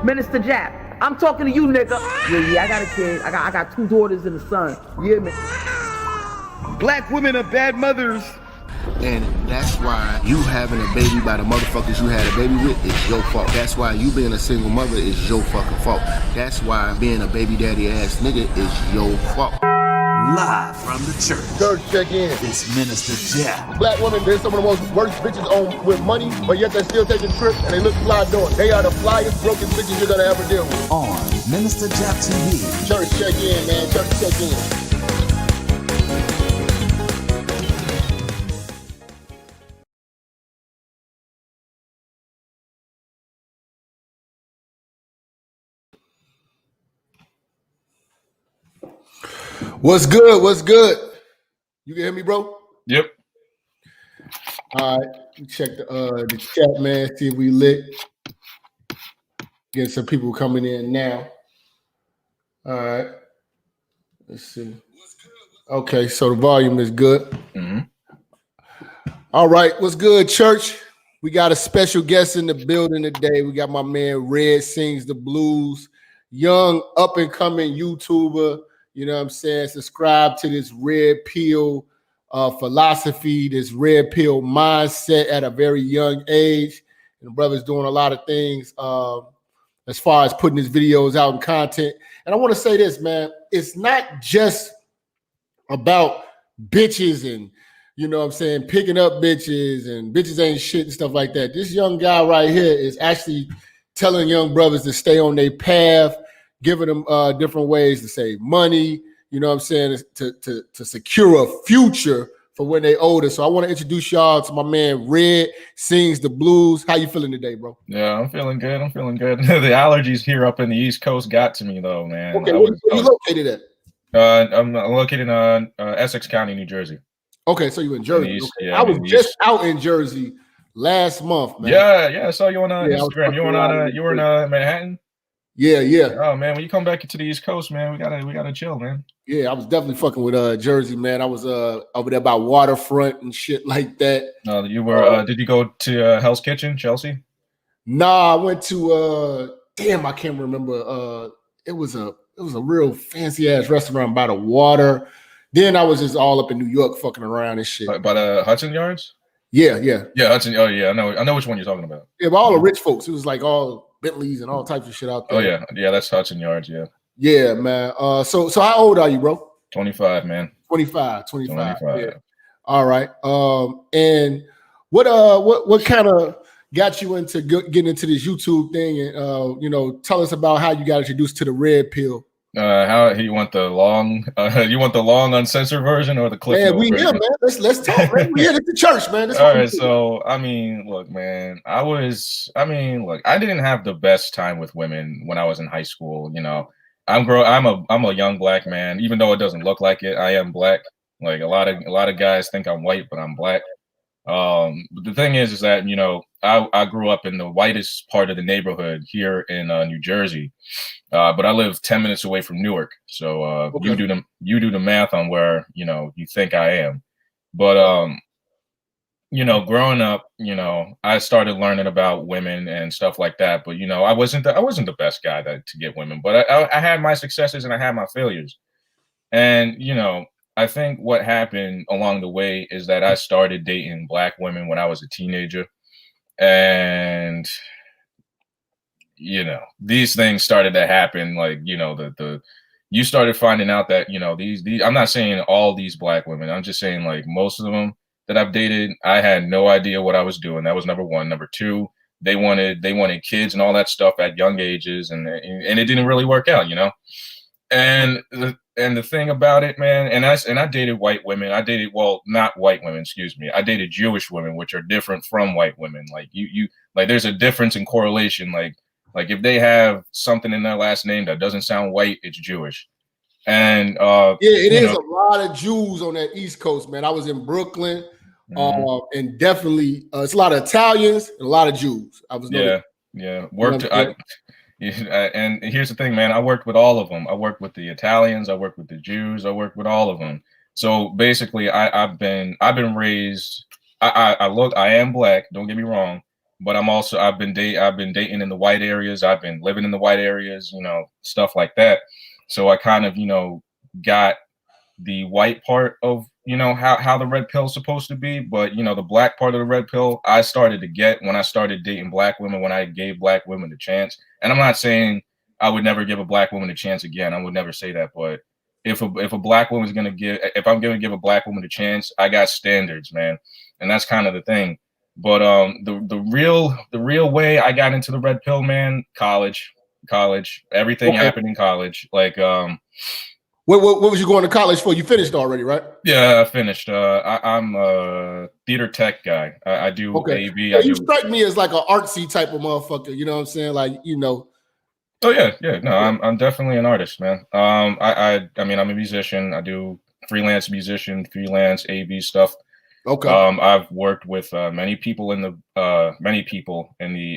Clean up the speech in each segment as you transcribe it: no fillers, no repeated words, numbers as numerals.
Minister Jap, I'm talking to you, nigga. Yeah, I got a kid. I got 2 daughters and a son. Yeah, man. Black women are bad mothers. And that's why you having a baby by the motherfuckers you had a baby with is your fault. That's why you being a single mother is your fucking fault. That's why being a baby daddy ass nigga is your fault. Live from the church. Church, check in. It's Minister Jap. Black women, they're some of the most worst bitches on with money, but yet they're still taking trips and they look fly doing. They are the flyest, broken bitches you're gonna ever deal with. On Minister Jap TV. Church, check in, man. Church, check in. What's good? What's good? You can hear me, bro? Yep. All right. Check the chat, man. See if we lit. Get some people coming in now. All right. Let's see. Okay, so the volume is good. Mm-hmm. All right. What's good, church? We got a special guest in the building today. We got my man Red Sings the Blues, young up-and-coming YouTuber. You know what I'm saying? Subscribe to this red pill philosophy, this red pill mindset at a very young age. And the brother's doing a lot of things as far as putting his videos out and content. And I want to say this, man. It's not just about bitches and, you know what I'm saying, picking up bitches and bitches ain't shit and stuff like that. This young guy right here is actually telling young brothers to stay on their path, giving them different ways to save money, you know what I'm saying, to secure a future for when they older. So I want to introduce y'all to my man Red Sings the Blues. How you feeling today, bro? Yeah, I'm feeling good. The allergies here up in the East Coast got to me though, man. Okay, where you located at? I'm located in Essex County, New Jersey. Okay, so you in Jersey. East, okay. yeah, I was just out in Jersey last month, man. Yeah, I saw you on Instagram. You were in Manhattan? Yeah. Oh man, when you come back to the East Coast, man, we gotta chill, man. Yeah, I was definitely fucking with Jersey, man. I was over there by waterfront and shit like that. No, you were. Did you go to Hell's Kitchen, Chelsea? Nah, I went to damn, I can't remember. It was a real fancy ass restaurant by the water. Then I was just all up in New York fucking around and shit. By the Hudson Yards? Yeah, Hudson. Oh yeah, I know which one you're talking about. Yeah, but all the rich folks. It was like all Bentleys and all types of shit out there. Oh yeah, that's Hudson Yards. Yeah, man. So how old are you, bro? 25, man. 25. Yeah. All right. And what kind of got you into getting into this YouTube thing? And tell us about how you got introduced to the red pill. How you want the long? You want the long uncensored version or the clip? Man, let's talk. Man. We headed to church, man. All right, so I mean, look, man, I didn't have the best time with women when I was in high school. You know, I'm a young black man, even though it doesn't look like it. I am black. Like a lot of guys think I'm white, but I'm black. But the thing is that, you know, I grew up in the whitest part of the neighborhood here in New Jersey, but I live 10 minutes away from Newark. So okay. you do the math on where, you know, you think I am. But you know, growing up, you know, I started learning about women and stuff like that. But you know, I wasn't the best guy to get women, but I had my successes and I had my failures. And you know, I think what happened along the way is that I started dating black women when I was a teenager. And, you know, these things started to happen. Like, you know, you started finding out that, you know, these, I'm not saying all these black women. I'm just saying like most of them that I've dated, I had no idea what I was doing. That was number one. Number two, they wanted kids and all that stuff at young ages. And it didn't really work out, you know? And the thing about it, man, and I dated white women. Not white women, excuse me. I dated Jewish women, which are different from white women. Like you like there's a difference in correlation. Like if they have something in their last name that doesn't sound white, it's Jewish. And it is a lot of Jews on that East Coast, man. I was in Brooklyn, and definitely it's a lot of Italians and a lot of Jews. I was and here's the thing, man. I worked with all of them. I worked with the Italians. I worked with the Jews. I worked with all of them. So basically, I've been raised. I am black. Don't get me wrong, but I've been dating in the white areas. I've been living in the white areas, you know, stuff like that. So I kind of, you know, got the white part of, you know, how the red pill is supposed to be, but you know, the black part of the red pill I started to get when I started dating black women, when I gave black women a chance. And I'm not saying I would never give a black woman a chance again. I would never say that, but if a black woman's gonna give, if I'm gonna give a black woman a chance, I got standards, man, and that's kind of the thing. But the real way I got into the red pill, man, college, everything happened in college. Like What was you going to college for? You finished already, right? yeah, I finished. I'm a theater tech guy. I do AV. Yeah, you strike me as like an artsy type of motherfucker. You know what I'm saying? Like, you know. Oh yeah. No, I'm definitely an artist, man. I mean, I'm a musician. I do freelance musician, freelance AV stuff. Okay. I've worked with many people in the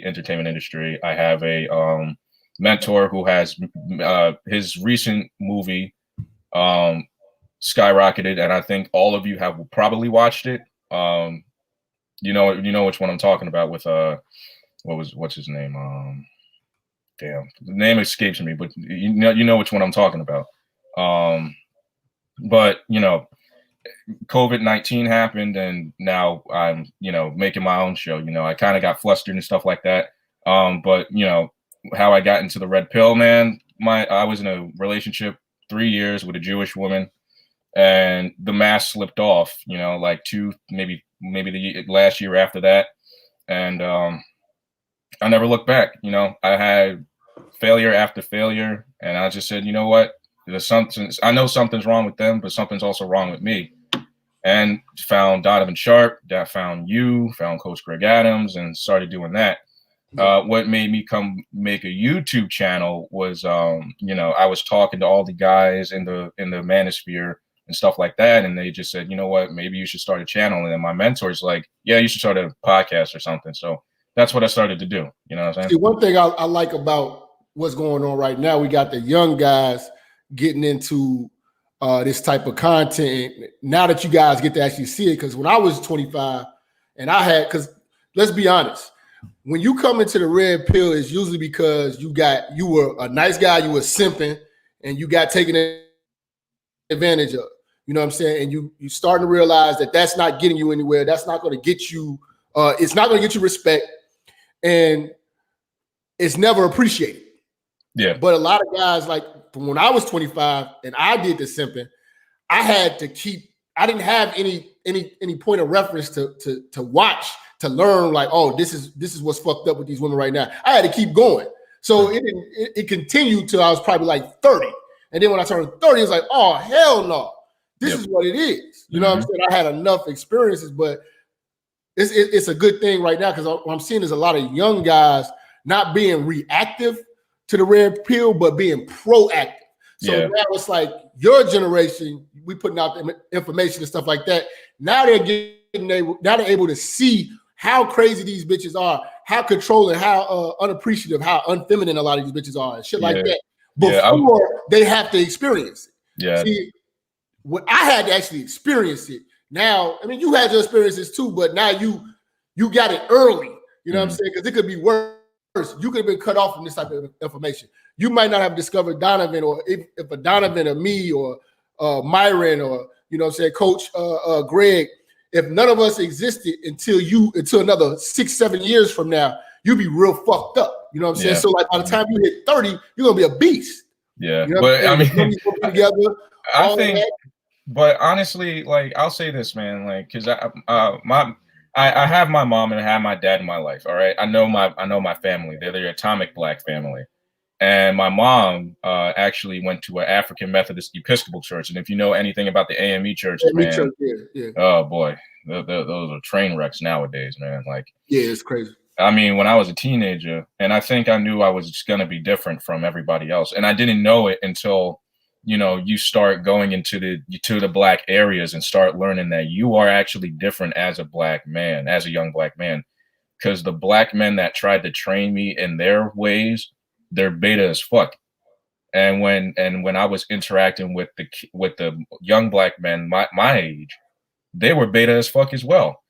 entertainment industry. I have a mentor who has his recent movie skyrocketed, and I think all of you have probably watched it. You know which one I'm talking about with what's his name? Damn, the name escapes me, but you know which one I'm talking about. But you know, COVID-19 happened, and now I'm, you know, making my own show. You know, I kind of got flustered and stuff like that. But you know, how I got into the red pill, man. I was in a relationship 3 years with a Jewish woman, and the mask slipped off. You know, like maybe the last year after that, and I never looked back. You know, I had failure after failure, and I just said, you know what? There's something. I know something's wrong with them, but something's also wrong with me. And found Donovan Sharp, found Coach Greg Adams, and started doing that. What made me come make a YouTube channel was, you know, I was talking to all the guys in the manosphere and stuff like that, and they just said, you know what, maybe you should start a channel. And then my mentor's like, yeah, you should start a podcast or something. So that's what I started to do. You know what I'm saying? See, one thing I like about what's going on right now, we got the young guys getting into this type of content. Now that you guys get to actually see it, because when I was 25 and because let's be honest, when you come into the red pill, it's usually because you were a nice guy, you were simping, and you got taken advantage of. You know what I'm saying? And you starting to realize that that's not getting you anywhere. That's not going to get you. It's not going to get you respect, and it's never appreciated. Yeah. But a lot of guys, like from when I was 25 and I did the simping, I had to keep. I didn't have any point of reference to watch, to learn, like, oh, this is what's fucked up with these women right now. I had to keep going. So it continued till I was probably like 30. And then when I turned 30, it's like, oh, hell no. This is what it is. You know what I'm saying? I had enough experiences, but it's a good thing right now, because what I'm seeing is a lot of young guys not being reactive to the red pill, but being proactive. So now it's like your generation, we putting out the information and stuff like that. Now they're able to see how crazy these bitches are, how controlling, how unappreciative, how unfeminine a lot of these bitches are, and shit like that. Before they have to experience it. Yeah. See, what I had to actually experience it. Now, I mean, you had your experiences too, but now you got it early. You know what I'm saying? Because it could be worse. You could have been cut off from this type of information. You might not have discovered Donovan, or if a Donovan or me or Myron, or, you know what I'm saying, Coach Greg, if none of us existed until another 6-7 years from now, you'd be real fucked up. You know what I'm saying? So like by the time you hit 30, you're gonna be a beast. Yeah. You know but I mean, together, I think, but honestly, like, I'll say this, man, like, because I have my mom and I have my dad in my life. All right. I know my family. They're the atomic black family. And my mom actually went to an African Methodist Episcopal church. And if you know anything about the AME churches, man, oh boy, those are train wrecks nowadays, man. Like, yeah, it's crazy. I mean, when I was a teenager, and I think I knew I was just going to be different from everybody else. And I didn't know it until, you know, you start going into the black areas and start learning that you are actually different as a black man, as a young black man. Because the black men that tried to train me in their ways, they're beta as fuck. And when I was interacting with the young black men my age, they were beta as fuck as well.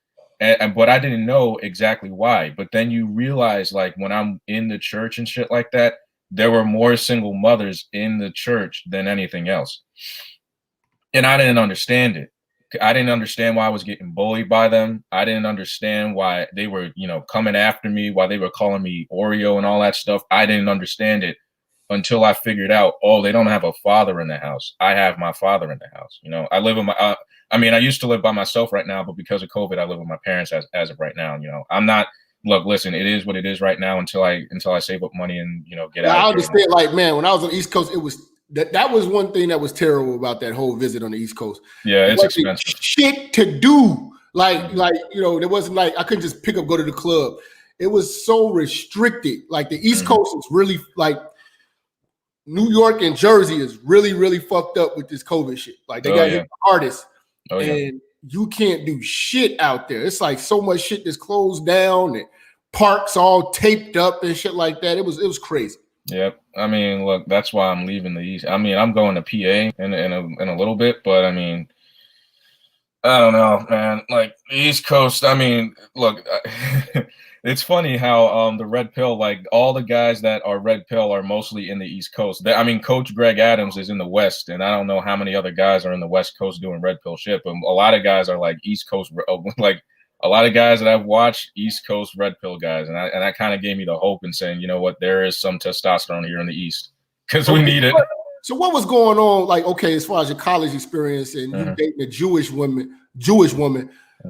but I didn't know exactly why. But then you realize, like, when I'm in the church and shit like that, there were more single mothers in the church than anything else. And I didn't understand it. I didn't understand why I was getting bullied by them. I didn't understand why they were, coming after me, why they were calling me Oreo and all that stuff. I didn't understand it until I figured out, oh, they don't have a father in the house. I have my father in the house. I live with my, I used to live by myself right now, but because of COVID, I live with my parents as of right now. I'm not, look, listen, it is what it is right now until I save up money and, get out. I understand. Like, man, when I was on the East Coast, it was, that was one thing that was terrible about that whole visit on the East Coast. Yeah, it's expensive. Shit to do. There wasn't like I couldn't just pick up, go to the club. It was so restricted. Like the East Coast is really like New York and Jersey is really, really fucked up with this COVID shit. Like they got hit the hardest. And you can't do shit out there. It's like so much shit that's closed down and parks all taped up and shit like that. It was crazy. Yep. Look, that's why I'm leaving the East. I'm going to PA in a little bit, but I don't know, man. Like the East Coast, look, it's funny how the red pill, like all the guys that are red pill are mostly in the East Coast. Coach Greg Adams is in the West, and I don't know how many other guys are in the West Coast doing red pill shit, but a lot of guys are like East Coast, like a lot of guys that I've watched, East Coast red pill guys, and that kind of gave me the hope and saying, you know what, there is some testosterone here in the East because we need it. So what was going on? Like, okay, as far as your college experience and you dating a Jewish woman,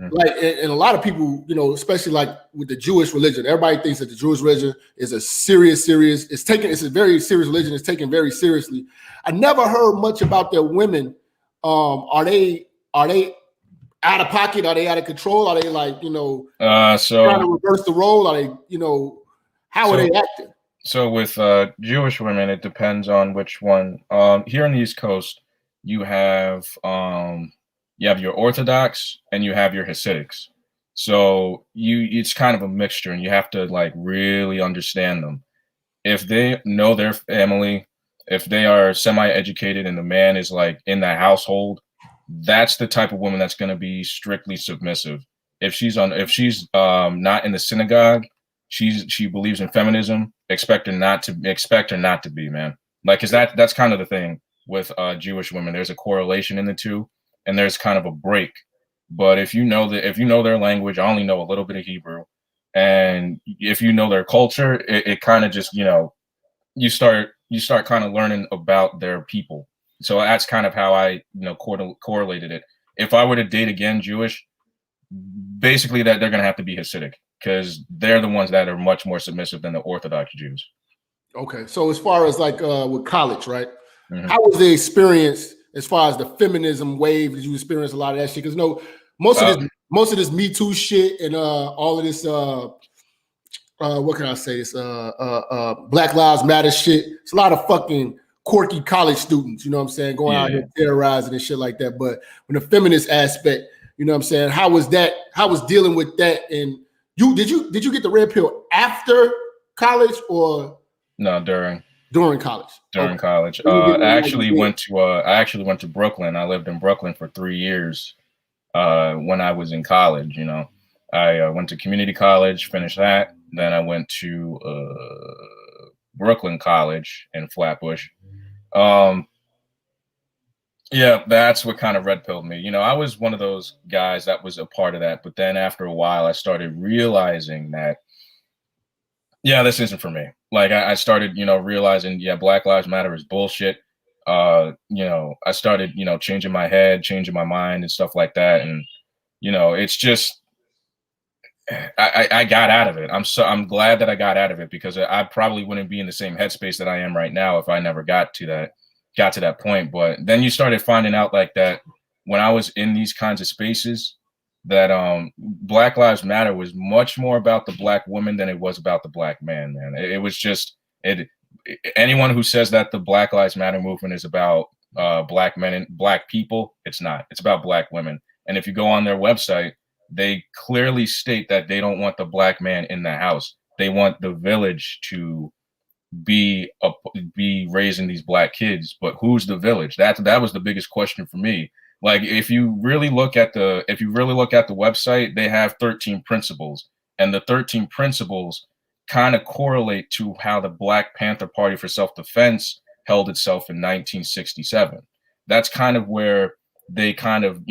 like, and a lot of people, especially like with the Jewish religion, everybody thinks that the Jewish religion is a serious. It's a very serious religion. It's taken very seriously. I never heard much about their women. Are they out of pocket? Are they out of control? Are they like, trying to reverse the role? Are they, how are they acting? So with Jewish women, it depends on which one. Here on the East Coast, you have your Orthodox and you have your Hasidics. So it's kind of a mixture, and you have to like really understand them. If they know their family, if they are semi-educated and the man is like in the household, that's the type of woman that's going to be strictly submissive. If she's not in the synagogue, she believes in feminism, expect her not to be, man. Like, cause that's kind of the thing with Jewish women. There's a correlation in the two, and there's kind of a break. But if you know their language, I only know a little bit of Hebrew, and if you know their culture, it kind of just, you start kind of learning about their people. So that's kind of how I, correlated it. If I were to date again Jewish, basically that they're going to have to be Hasidic because they're the ones that are much more submissive than the Orthodox Jews. Okay. So as far as like with college, right? How was the experience as far as the feminism wave? Did you experience a lot of that shit? Because most of this Me Too shit and all of this what can I say? This Black Lives Matter shit. It's a lot of fucking quirky college students, you know what I'm saying, going out here terrorizing and shit like that. But when the feminist aspect, you know what I'm saying, how was dealing with that? And did you get the red pill after college or no, during college? During college. I actually went to Brooklyn. I lived in Brooklyn for 3 years when I was in college. I went to community college, finished that. Then I went to Brooklyn College in Flatbush. That's what kind of red pilled me. I was one of those guys that was a part of that. But then after a while, I started realizing that, this isn't for me. Like I started, realizing, Black Lives Matter is bullshit. I started, changing my head, changing my mind and stuff like that. And, it's just, I got out of it. I'm glad that I got out of it because I probably wouldn't be in the same headspace that I am right now if I never got to that point. But then you started finding out like that when I was in these kinds of spaces that Black Lives Matter was much more about the Black woman than it was about the Black man, man. It was just anyone who says that the Black Lives Matter movement is about Black men and Black people, it's not. It's about Black women. And if you go on their website, they clearly state that they don't want the Black man in the house. They want the village to be raising these Black kids. But who's the village? That was the biggest question for me. Like if you really look at the website, they have 13 principles, and the 13 principles kind of correlate to how the Black Panther Party for Self-Defense held itself in 1967. That's kind of where they kind of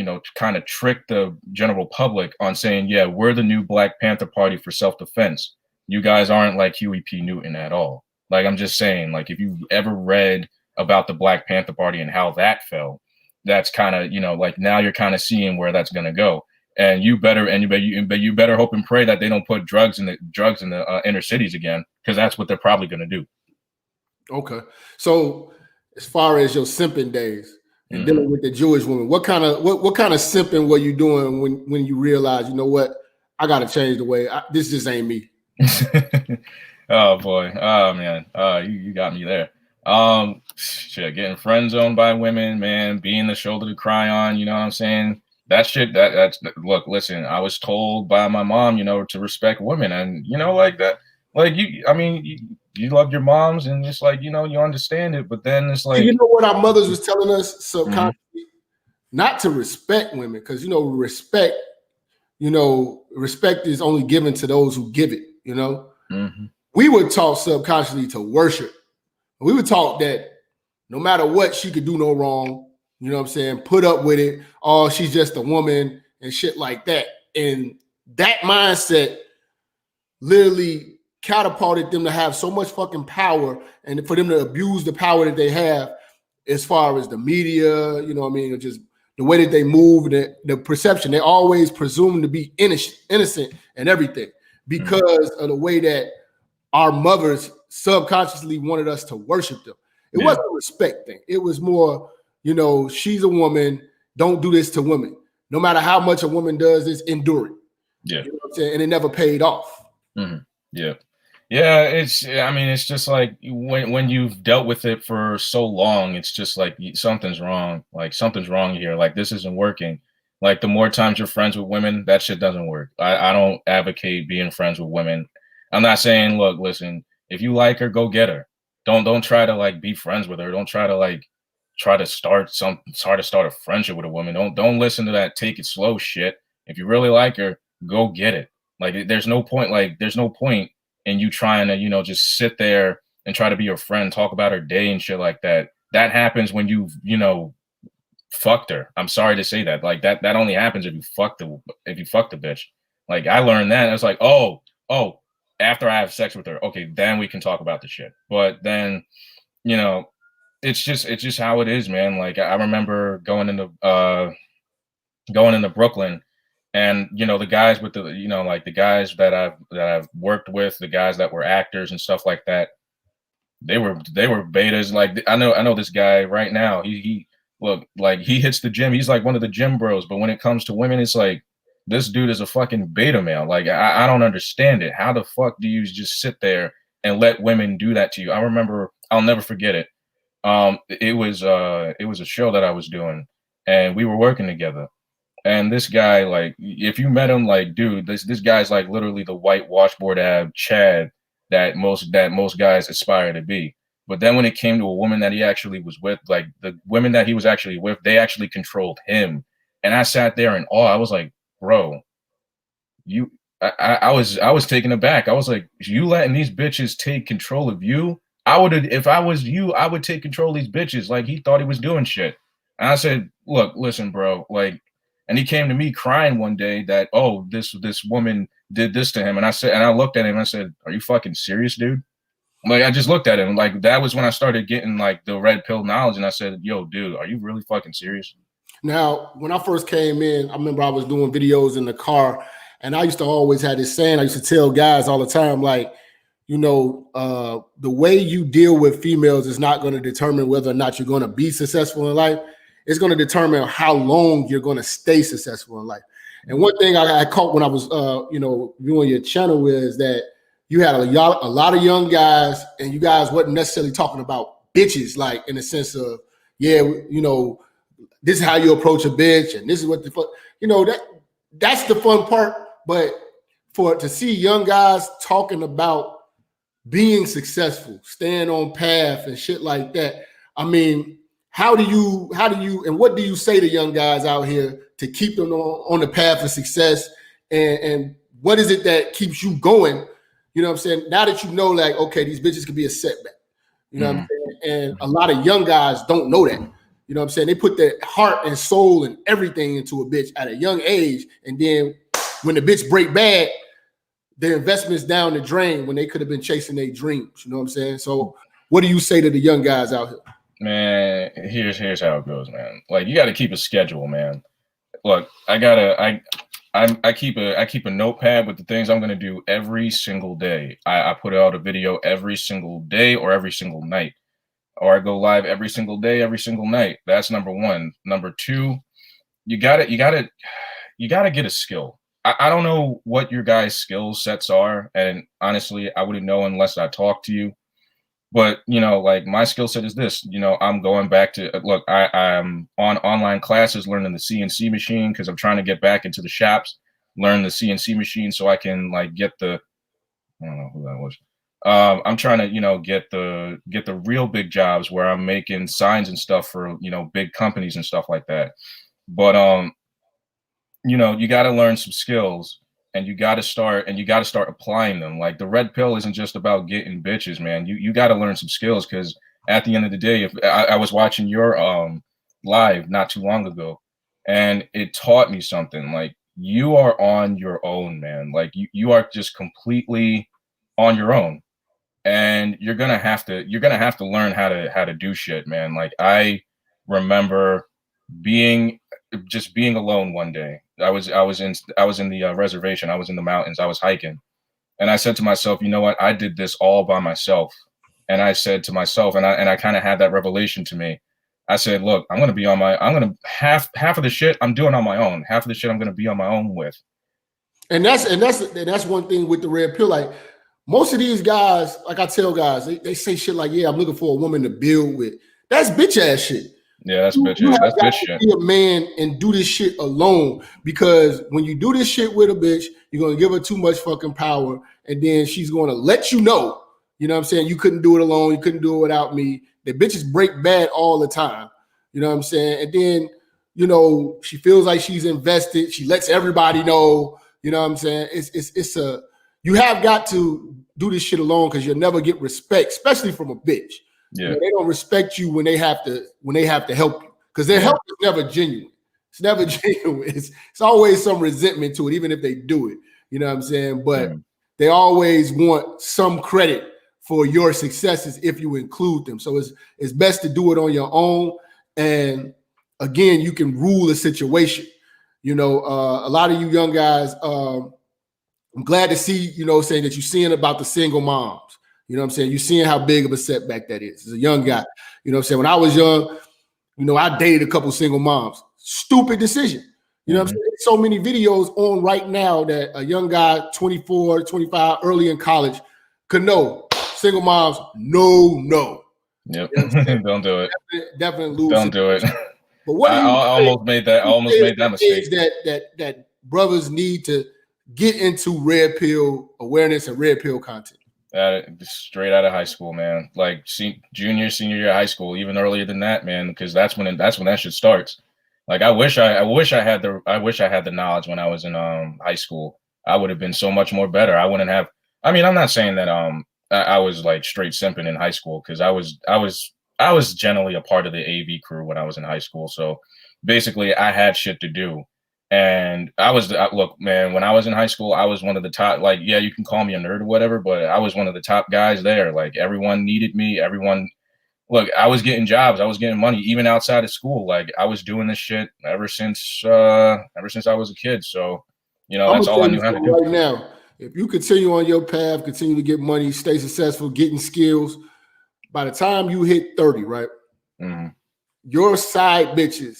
tricked the general public on saying, yeah, we're the new Black Panther Party for Self-Defense. You guys aren't like Huey P. Newton at all. Like, I'm just saying, like, if you ever read about the Black Panther Party and how that fell, that's kind of, like, now you're kind of seeing where that's going to go. And you better hope and pray that they don't put drugs in the inner cities again, because that's what they're probably going to do. Okay. So as far as your simping days and dealing with the Jewish woman, what kind of simping were you doing when you realized, you know what, I got to change the way, this just ain't me? Oh boy. Oh man. You got me there. Shit, getting friend zoned by women, man, being the shoulder to cry on, you know what I'm saying? That shit, that's look, listen, I was told by my mom, to respect women, and like that, like you love your moms, and it's like, you understand it, but then it's like, what our mothers was telling us subconsciously, not to respect women, because respect is only given to those who give it. We were taught subconsciously to worship. We were taught that no matter what, she could do no wrong. You know what I'm saying? Put up with it. Oh, she's just a woman and shit like that. And that mindset literally catapulted them to have so much fucking power, and for them to abuse the power that they have as far as the media, just the way that they move, the perception. They always presume to be innocent and everything because of the way that our mothers subconsciously wanted us to worship them. It wasn't a respect thing. It was more, she's a woman, don't do this to women. No matter how much a woman does this, endure it. Yeah. You know what I'm saying? And it never paid off. Mm-hmm. Yeah. Yeah, it's just like when you've dealt with it for so long, it's just like something's wrong. Like something's wrong here. Like this isn't working. Like the more times you're friends with women, that shit doesn't work. I don't advocate being friends with women. I'm not saying, look, listen, if you like her, go get her. Don't try to like be friends with her. Don't try to start a friendship with a woman. Don't listen to that take it slow shit. If you really like her, go get it. Like there's no point in you trying to, just sit there and try to be her friend, talk about her day and shit like that. That happens when you've, fucked her. I'm sorry to say that. Like that only happens if you fuck the bitch. Like I learned that. I was like, oh, after I have sex with her, okay, then we can talk about the shit. But then, it's just how it is, man. Like I remember going into Brooklyn, and the guys with the like the guys that I've worked with, the guys that were actors and stuff like that, they were betas. Like I know this guy right now. He look like he hits the gym. He's like one of the gym bros. But when it comes to women, it's like this dude is a fucking beta male. Like I don't understand it. How the fuck do you just sit there and let women do that to you? I remember, I'll never forget it. It was a show that I was doing, and we were working together. And this guy, like, if you met him, like, dude, this guy's like literally the white washboard ab Chad that most guys aspire to be. But then when it came to a woman that he actually was with, like the women that he was actually with, they actually controlled him. And I sat there in awe. I was like, bro, I was taken aback. I was like, you letting these bitches take control of you? If I was you, I would take control of these bitches. Like he thought he was doing shit. And I said, look, listen, bro, like, and he came to me crying one day that, oh, this woman did this to him. And I looked at him and I said, are you fucking serious, dude? Like, I just looked at him. Like, that was when I started getting like the red pill knowledge. And I said, yo, dude, are you really fucking serious? Now, when I first came in, I remember I was doing videos in the car, and I used to always have this saying. I used to tell guys all the time, like, the way you deal with females is not going to determine whether or not you're going to be successful in life. It's going to determine how long you're going to stay successful in life. And one thing I caught when I was, viewing your channel is that you had a lot of young guys, and you guys wasn't necessarily talking about bitches, like in the sense of, this is how you approach a bitch, and this is what the fuck, that's the fun part. But to see young guys talking about being successful, staying on path and shit like that, I mean, how do you, and what do you say to young guys out here to keep them on the path of success? And what is it that keeps you going? You know what I'm saying? Now that you know, like, okay, these bitches could be a setback. You know what I'm saying? And a lot of young guys don't know that. You know what I'm saying? They put their heart and soul and everything into a bitch at a young age. And then when the bitch break bad, their investment's down the drain when they could have been chasing their dreams. You know what I'm saying? So what do you say to the young guys out here? Man, here's how it goes, man. Like, you got to keep a schedule, man. Look, I keep a notepad with the things I'm gonna do every single day. I put out a video every single day or every single night, or I go live every single day, every single night. That's number one. Number two, you gotta get a skill. I don't know what your guys' skill sets are, and honestly, I wouldn't know unless I talk to you. But, you know, like, my skill set is this. You know, I'm going back to, look, I'm on online classes learning the CNC machine because I'm trying to get back into the shops, learn the CNC machine so I can, like, get the, I don't know who that was. I'm trying to, you know, get the real big jobs where I'm making signs and stuff for, you know, big companies and stuff like that. But, you know, you got to learn some skills. And you got to start applying them. Like, the red pill isn't just about getting bitches, man. You got to learn some skills, because at the end of the day, if I was watching your live not too long ago, and it taught me something. Like, you are on your own, man. Like, you are just completely on your own, and you're gonna have to learn how to do shit, man. Like, I remember being alone one day. I was in the reservation. I was in the mountains. I was hiking, and I said to myself, you know what? I did this all by myself. And I said to myself, and I kind of had that revelation to me. I said, look, half of the shit I'm doing on my own. Half of the shit I'm gonna be on my own with. And that's one thing with the red pill. Like, most of these guys, like, I tell guys, they say shit like, yeah, I'm looking for a woman to build with. That's bitch ass shit. Yeah, that's bitch. That's bitch shit. Be a man and do this shit alone, because when you do this shit with a bitch, you're gonna give her too much fucking power, and then she's gonna let you know. You know what I'm saying? You couldn't do it alone. You couldn't do it without me. The bitches break bad all the time. You know what I'm saying? And then, you know, she feels like she's invested. She lets everybody know. You know what I'm saying? You have got to do this shit alone, because you'll never get respect, especially from a bitch. Yeah. You know, they don't respect you when they have to help you, because their help is never genuine. It's never genuine. It's always some resentment to it, even if they do it. You know what I'm saying? But they always want some credit for your successes if you include them. So it's best to do it on your own. And again, you can rule a situation. You know, a lot of you young guys, I'm glad to see, you know, saying that you're seeing about the single moms. You know what I'm saying? You're seeing how big of a setback that is. As a young guy, you know what I'm saying? When I was young, you know, I dated a couple single moms. Stupid decision. You know what I'm saying? There's so many videos on right now that a young guy, 24, 25, early in college, could know. Single moms, no. Yep. You know Don't do it. Definitely lose. Don't do it. But what I almost made that mistake. That brothers need to get into red pill awareness and red pill content. Straight out of high school, man. Like, junior, senior year of high school, even earlier than that, man, because that's when that shit starts. Like, I wish I had the knowledge when I was in high school. I would have been so much more better. I wouldn't have. I mean, I'm not saying that I was like straight simping in high school, because I was generally a part of the AV crew when I was in high school. So basically, I had shit to do. And look, man, when I was in high school, I was one of the top, like, yeah, you can call me a nerd or whatever, but I was one of the top guys there. Like, everyone needed me. Look, I was getting jobs. I was getting money, even outside of school. Like, I was doing this shit ever since I was a kid. So, you know, that's all I knew how to do. Right now, if you continue on your path, continue to get money, stay successful, getting skills, by the time you hit 30, right? Mm-hmm. Your side bitch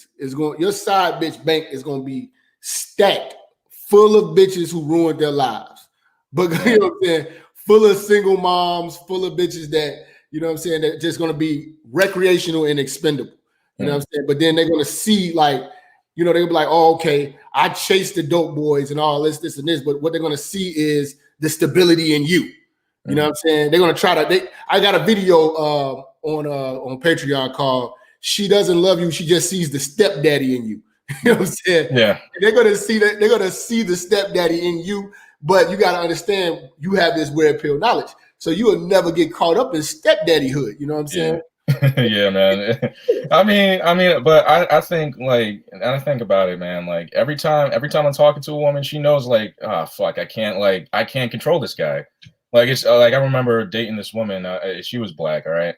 bank is going to be stacked full of bitches who ruined their lives. But you know what I'm saying? Full of single moms, full of bitches that, you know what I'm saying, that just going to be recreational and expendable. You know what I'm saying? But then they're going to see, like, you know, they'll be like, oh, okay, I chased the dope boys and all this, and this. But what they're going to see is the stability in you. You know what I'm saying? They're going to I got a video on Patreon called she doesn't love you. She just sees the stepdaddy in you. You know what I'm saying? Yeah. They're gonna see that. They're gonna see the stepdaddy in you, but you gotta understand you have this red pill knowledge, so you will never get caught up in stepdaddyhood. You know what I'm saying? Yeah, man. But I think like, and I think about it, man. Like every time I'm talking to a woman, she knows like, oh fuck, I can't control this guy. Like it's like I remember dating this woman. She was black, all right,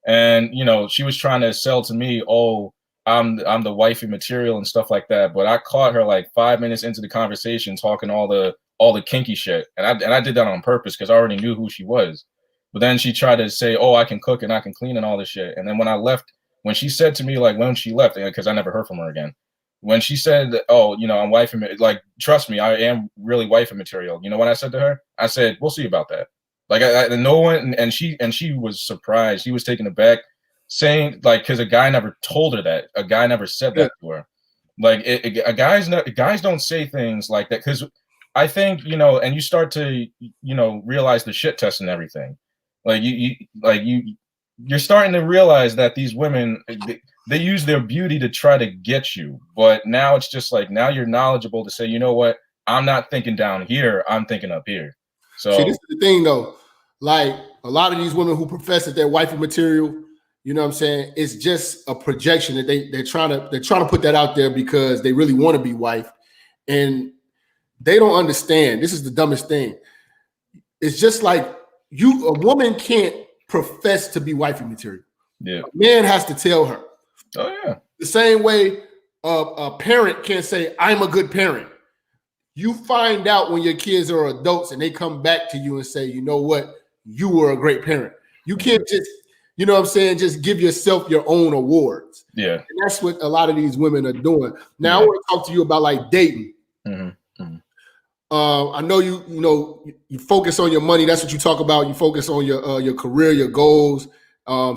and you know she was trying to sell to me, oh, I'm the wifey material and stuff like that. But I caught her like 5 minutes into the conversation talking all the kinky shit, and I did that on purpose because I already knew who she was. But then she tried to say, oh, I can cook and I can clean and all this shit. And then when I left, when she said to me, like when she left, because I never heard from her again, when she said, oh, you know, I'm wifey, like, trust me, I am really wifey material. You know what I said to her? I said, we'll see about that. Like, no one, and she was surprised. She was taken aback, saying, like, because a guy never told her that. A guy never said that to her. Like, guys don't say things like that because I think, you know, and you start to, you know, realize the shit test and everything. Like you're starting to realize that these women they use their beauty to try to get you, but now it's just like now you're knowledgeable to say, you know what, I'm not thinking down here, I'm thinking up here. So see, this is the thing though, like a lot of these women who profess that they're wifey material, you know what I'm saying? It's just a projection that they're trying to put that out there because they really want to be wife, and they don't understand. This is the dumbest thing. It's just like a woman can't profess to be wifey material. Yeah. A man has to tell her. Oh yeah. The same way a parent can't say, I'm a good parent. You find out when your kids are adults and they come back to you and say, you know what, you were a great parent. You can't just, you know what I'm saying, just give yourself your own awards. Yeah. And that's what a lot of these women are doing. Now I want to talk to you about like dating. Mm-hmm. Mm-hmm. I know you focus on your money. That's what you talk about. You focus on your career, your goals,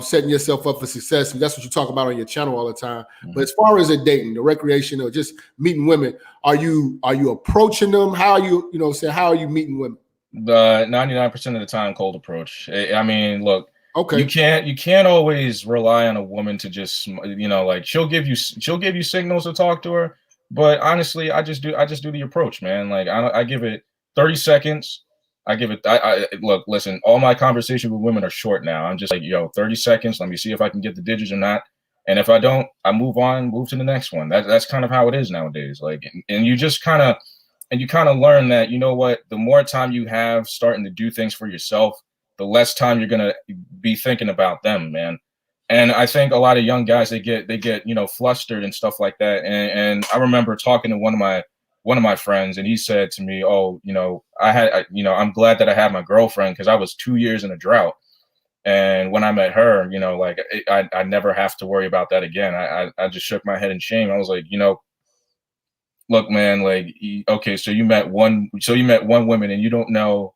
setting yourself up for success. That's what you talk about on your channel all the time. Mm-hmm. But as far as the dating, the recreation, or just meeting women, are you approaching them? How are you, how are you meeting women? 99% of the time, cold approach. I mean, look, okay, you can't always rely on a woman to just, like she'll give you signals to talk to her. But honestly, I just do the approach, man. Like I give it 30 seconds. Look, listen, all my conversations with women are short now. I'm just like, 30 seconds. Let me see if I can get the digits or not. And if I don't, I move to the next one. That's kind of how it is nowadays. Like, and you just kind of learn that, you know what, the more time you have starting to do things for yourself, the less time you're going to be thinking about them, man. And I think a lot of young guys, they get flustered and stuff like that. And I remember talking to one of my friends, and he said to me, "Oh, I'm glad that I had my girlfriend because I was 2 years in a drought. And when I met her, I never have to worry about that again." I just shook my head in shame. I was like, look, man, like, okay, so you met one woman, and you don't know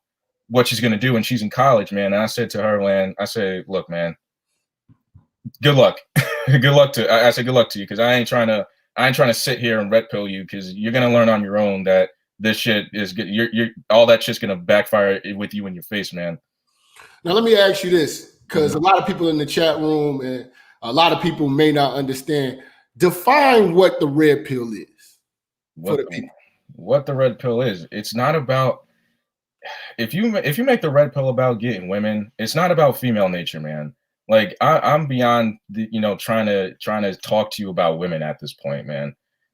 what she's gonna do when she's in college, man. And I said to her, look, man. Good luck. Good luck to you because I ain't trying to sit here and red pill you because you're gonna learn on your own that this shit is good. You're all that shit's gonna backfire with you in your face, man. Now let me ask you this, because a lot of people in the chat room and a lot of people may not understand. Define what the red pill is for the people. What the red pill is? It's not about if you make the red pill about getting women. It's not about female nature, man. Like I'm beyond the, trying to talk to you about women at this point, man.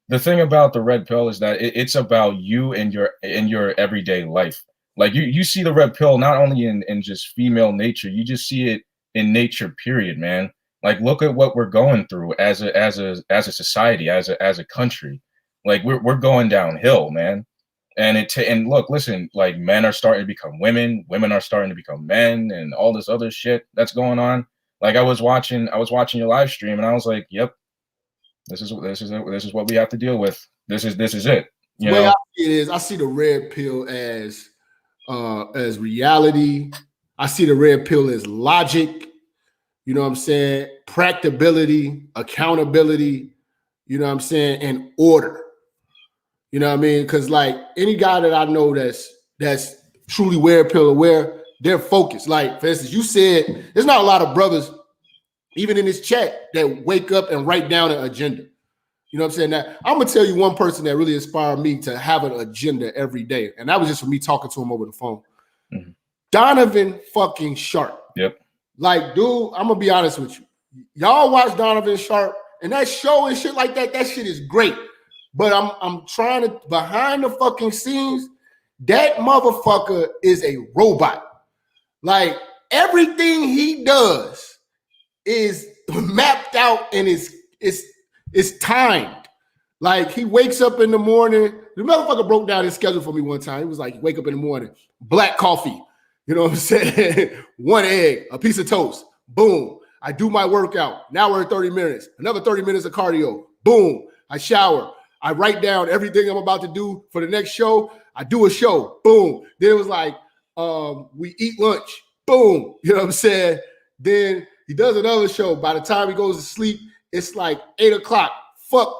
The thing about the red pill is that it's about you and your everyday life. Like you see the red pill not only in just female nature, you just see it in nature, period, man. Like look at what we're going through as a society, as a country. Like we're going downhill, man. And look, listen, like men are starting to become women are starting to become men, and all this other shit that's going on. Like I was watching your live stream, and I was like, "Yep, this is what we have to deal with. This is it." The way I see it is, I see the red pill as reality. I see the red pill as logic. You know what I'm saying? Practicability, accountability. You know what I'm saying? And order. You know what I mean? Because like any guy that I know that's truly red pill aware, they're focused. Like, for instance, you said there's not a lot of brothers even in this chat, that wake up and write down an agenda. You know what I'm saying? Now, I'm gonna tell you one person that really inspired me to have an agenda every day, and that was just for me talking to him over the phone. Mm-hmm. Donovan fucking Sharp. Yep. Like, dude, I'm gonna be honest with you. Y'all watch Donovan Sharp and that show and shit like that. That shit is great. But I'm trying to, behind the fucking scenes, that motherfucker is a robot. Like, everything he does is mapped out and it's timed. Like, he wakes up in the morning. The motherfucker broke down his schedule for me one time. He was like, wake up in the morning, black coffee, you know what I'm saying? 1 egg, a piece of toast, boom. I do my workout. Now we're at 30 minutes. Another 30 minutes of cardio, boom. I shower. I write down everything I'm about to do for the next show. I do a show, boom. Then it was like, we eat lunch, boom. You know what I'm saying? Then he does another show. By the time he goes to sleep, it's like 8 o'clock. From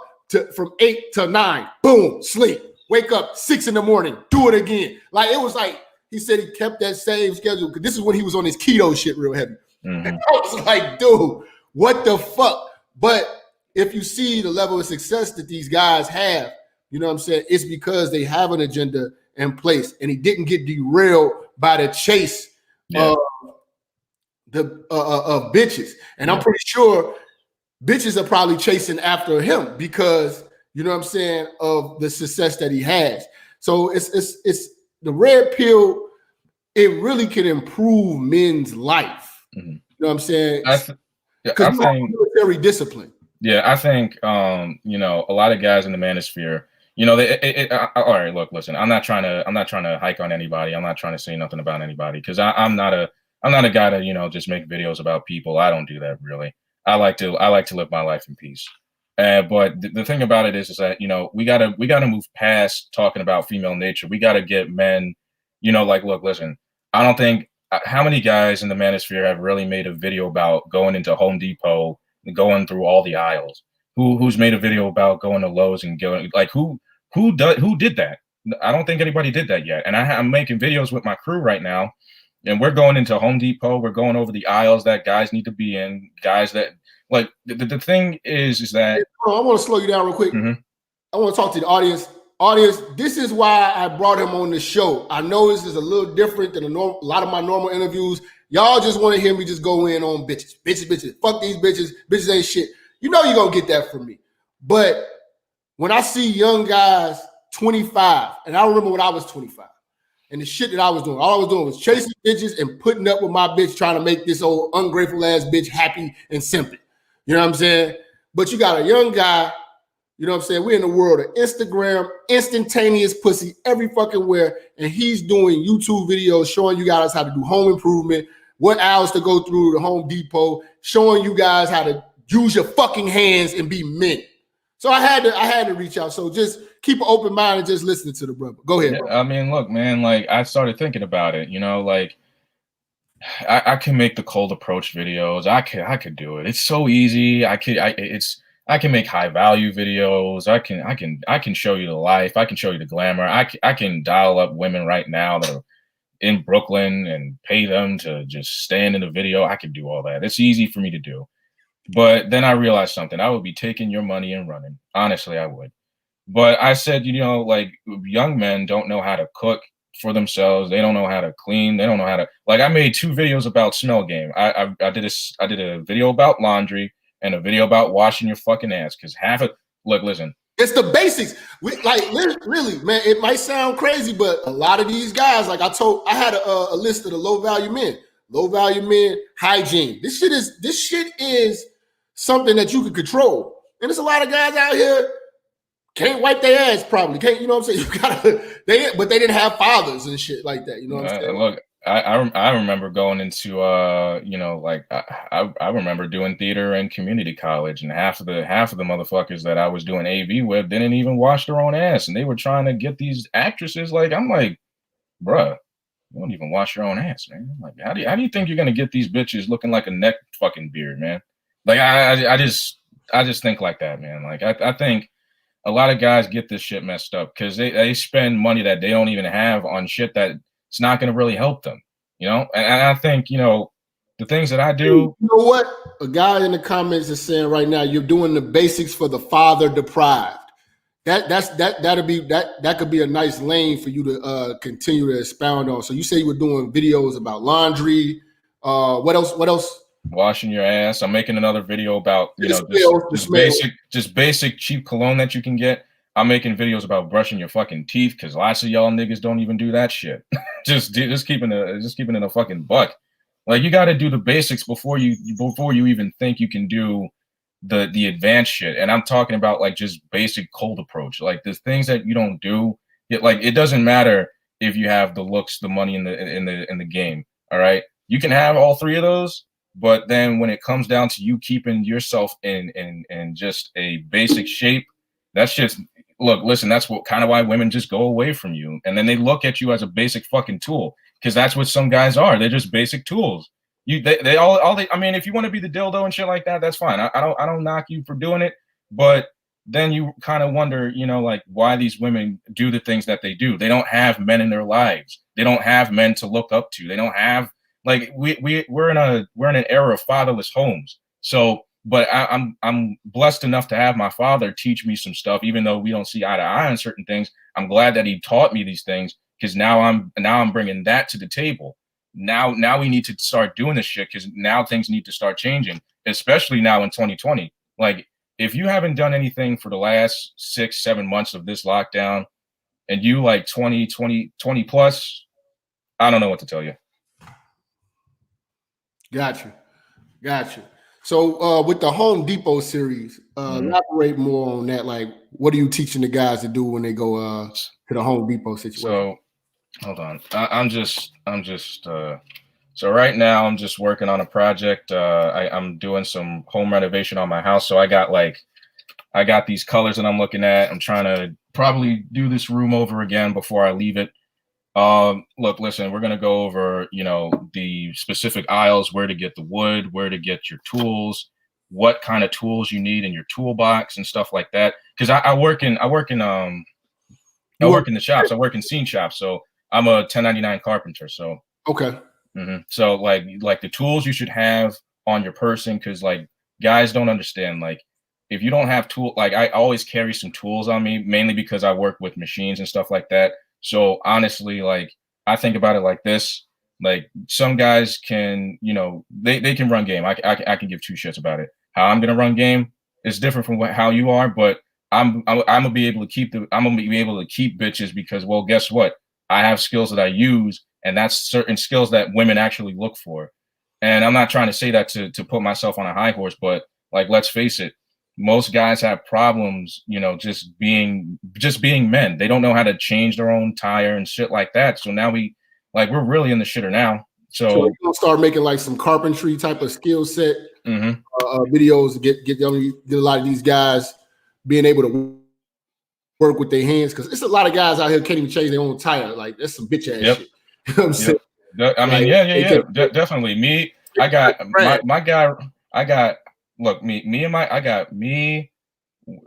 8 to 9, boom, sleep. Wake up 6 in the morning, do it again. Like, it was like, he said he kept that same schedule because this is when he was on his keto shit real heavy. Mm-hmm. And I was like, dude, what the fuck? But if you see the level of success that these guys have, you know what I'm saying? It's because they have an agenda in place, and he didn't get derailed by the chase of bitches. And I'm pretty sure bitches are probably chasing after him because, you know what I'm saying, of the success that he has. So it's the red pill. It really can improve men's life. Mm-hmm. You know what I'm saying? Because military discipline. Yeah, I think you know, a lot of guys in the manosphere, you know, all right, look, listen, I'm not trying to hike on anybody. I'm not trying to say nothing about anybody because I'm not a guy to, you know, just make videos about people. I don't do that really. I like to live my life in peace. But the thing about it is that, you know, we gotta move past talking about female nature. We gotta get men, you know, like, look, listen, I don't think how many guys in the manosphere have really made a video about going into Home Depot and going through all the aisles? Who's made a video about going to Lowe's and going, like, who did that? I don't think anybody did that yet. And I'm making videos with my crew right now, and we're going into Home Depot. We're going over the aisles that guys need to be in, guys that, like, the thing is that I want to slow you down real quick. Mm-hmm. I want to talk to the audience. Audience, this is why I brought him on the show. I know this is a little different than a lot of my normal interviews. Y'all just want to hear me just go in on bitches. Fuck these bitches. Bitches ain't shit. You know you're going to get that from me. But when I see young guys 25, and I remember when I was 25, and the shit that I was doing, all I was doing was chasing bitches and putting up with my bitch, trying to make this old ungrateful ass bitch happy and simping. You know what I'm saying? But you got a young guy, you know what I'm saying? We're in the world of Instagram, instantaneous pussy every fucking where, and he's doing YouTube videos showing you guys how to do home improvement, what aisles to go through the Home Depot, showing you guys how to use your fucking hands and be men. So I had to reach out. So just keep an open mind and just listen to the brother. Go ahead. Yeah, I mean, look, man, like, I started thinking about it, you know, like, I can make the cold approach videos. I could do it. It's so easy. I can make high value videos. I can show you the life. I can show you the glamour. I can dial up women right now that are in Brooklyn and pay them to just stand in the video. I can do all that. It's easy for me to do. But then I realized something. I would be taking your money and running. Honestly, I would. But I said, you know, like, young men don't know how to cook for themselves. They don't know how to clean. They don't know how to, like, I made 2 videos about smell game. I did a video about laundry and a video about washing your fucking ass, because listen. It's the basics. Really, man, it might sound crazy, but a lot of these guys, like I had a list of the low value men, hygiene. This shit is something that you can control. And there's a lot of guys out here can't wipe their ass probably. Can't, you know what I'm saying? But they didn't have fathers and shit like that. You know what I'm saying? Look, I remember going into you know, like, I remember doing theater and community college, and half of the motherfuckers that I was doing AV with didn't even wash their own ass, and they were trying to get these actresses. Like, I'm like, bruh, you don't even wash your own ass, man. Like, how do you think you're gonna get these bitches looking like a neck fucking beard, man? Like, I just think like that, man. Like, I think a lot of guys get this shit messed up because they spend money that they don't even have on shit that it's not going to really help them, you know? And I think, you know, the things that I do. You know what? A guy in the comments is saying right now, you're doing the basics for the father deprived. That could be a nice lane for you to continue to expound on. So you say you were doing videos about laundry. What else? Washing your ass. I'm making another video about just basic cheap cologne that you can get. I'm making videos about brushing your fucking teeth because lots of y'all niggas don't even do that shit. just keeping it a fucking buck. Like you got to do the basics before you even think you can do the advanced shit. And I'm talking about like just basic cold approach. Like the things that you don't do. It doesn't matter if you have the looks, the money in the game. All right, you can have all three of those. But then when it comes down to you keeping yourself in just a basic shape, that's just listen, that's what kind of why women just go away from you. And then they look at you as a basic fucking tool because that's what some guys are. They're just basic tools. I mean, if you want to be the dildo and shit like that, that's fine. I don't knock you for doing it. But then you kind of wonder, like why these women do the things that they do. They don't have men in their lives. They don't have men to look up to. They don't have like we're in an era of fatherless homes. So, but I'm blessed enough to have my father teach me some stuff, even though we don't see eye to eye on certain things. I'm glad that he taught me these things because now I'm bringing that to the table. Now we need to start doing this shit because now things need to start changing, especially now in 2020. Like if you haven't done anything for the last 6-7 months of this lockdown and you like 20 plus, I don't know what to tell you. Got you. So with the Home Depot series, elaborate more on that. Like, what are you teaching the guys to do when they go to the Home Depot situation? So, hold on. So right now I'm just working on a project. I'm doing some home renovation on my house. So I got these colors that I'm looking at. I'm trying to probably do this room over again before I leave it. Look, listen, we're going to go over, the specific aisles, where to get the wood, where to get your tools, what kind of tools you need in your toolbox and stuff like that. Cause I work in the shops. I work in scene shops. So I'm a 1099 carpenter. So, okay. So like the tools you should have on your person. Cause like guys don't understand, like if you don't have like I always carry some tools on me, mainly because I work with machines and stuff like that. So honestly, like I think about it like this, like some guys can, they can run game. I can give two shits about it. How I'm going to run game is different from how you are, but I'm going to be able to keep bitches because, well, guess what? I have skills that I use and that's certain skills that women actually look for. And I'm not trying to say that to put myself on a high horse, but like, let's face it. Most guys have problems, just being men. They don't know how to change their own tire and shit like that. So now we're really in the shitter now. So you're gonna start making like some carpentry type of skill set videos to get a lot of these guys being able to work with their hands because it's a lot of guys out here can't even change their own tire. Like that's some bitch ass shit. You know what I'm saying? I mean, yeah. Definitely. Me, I got my guy. I got me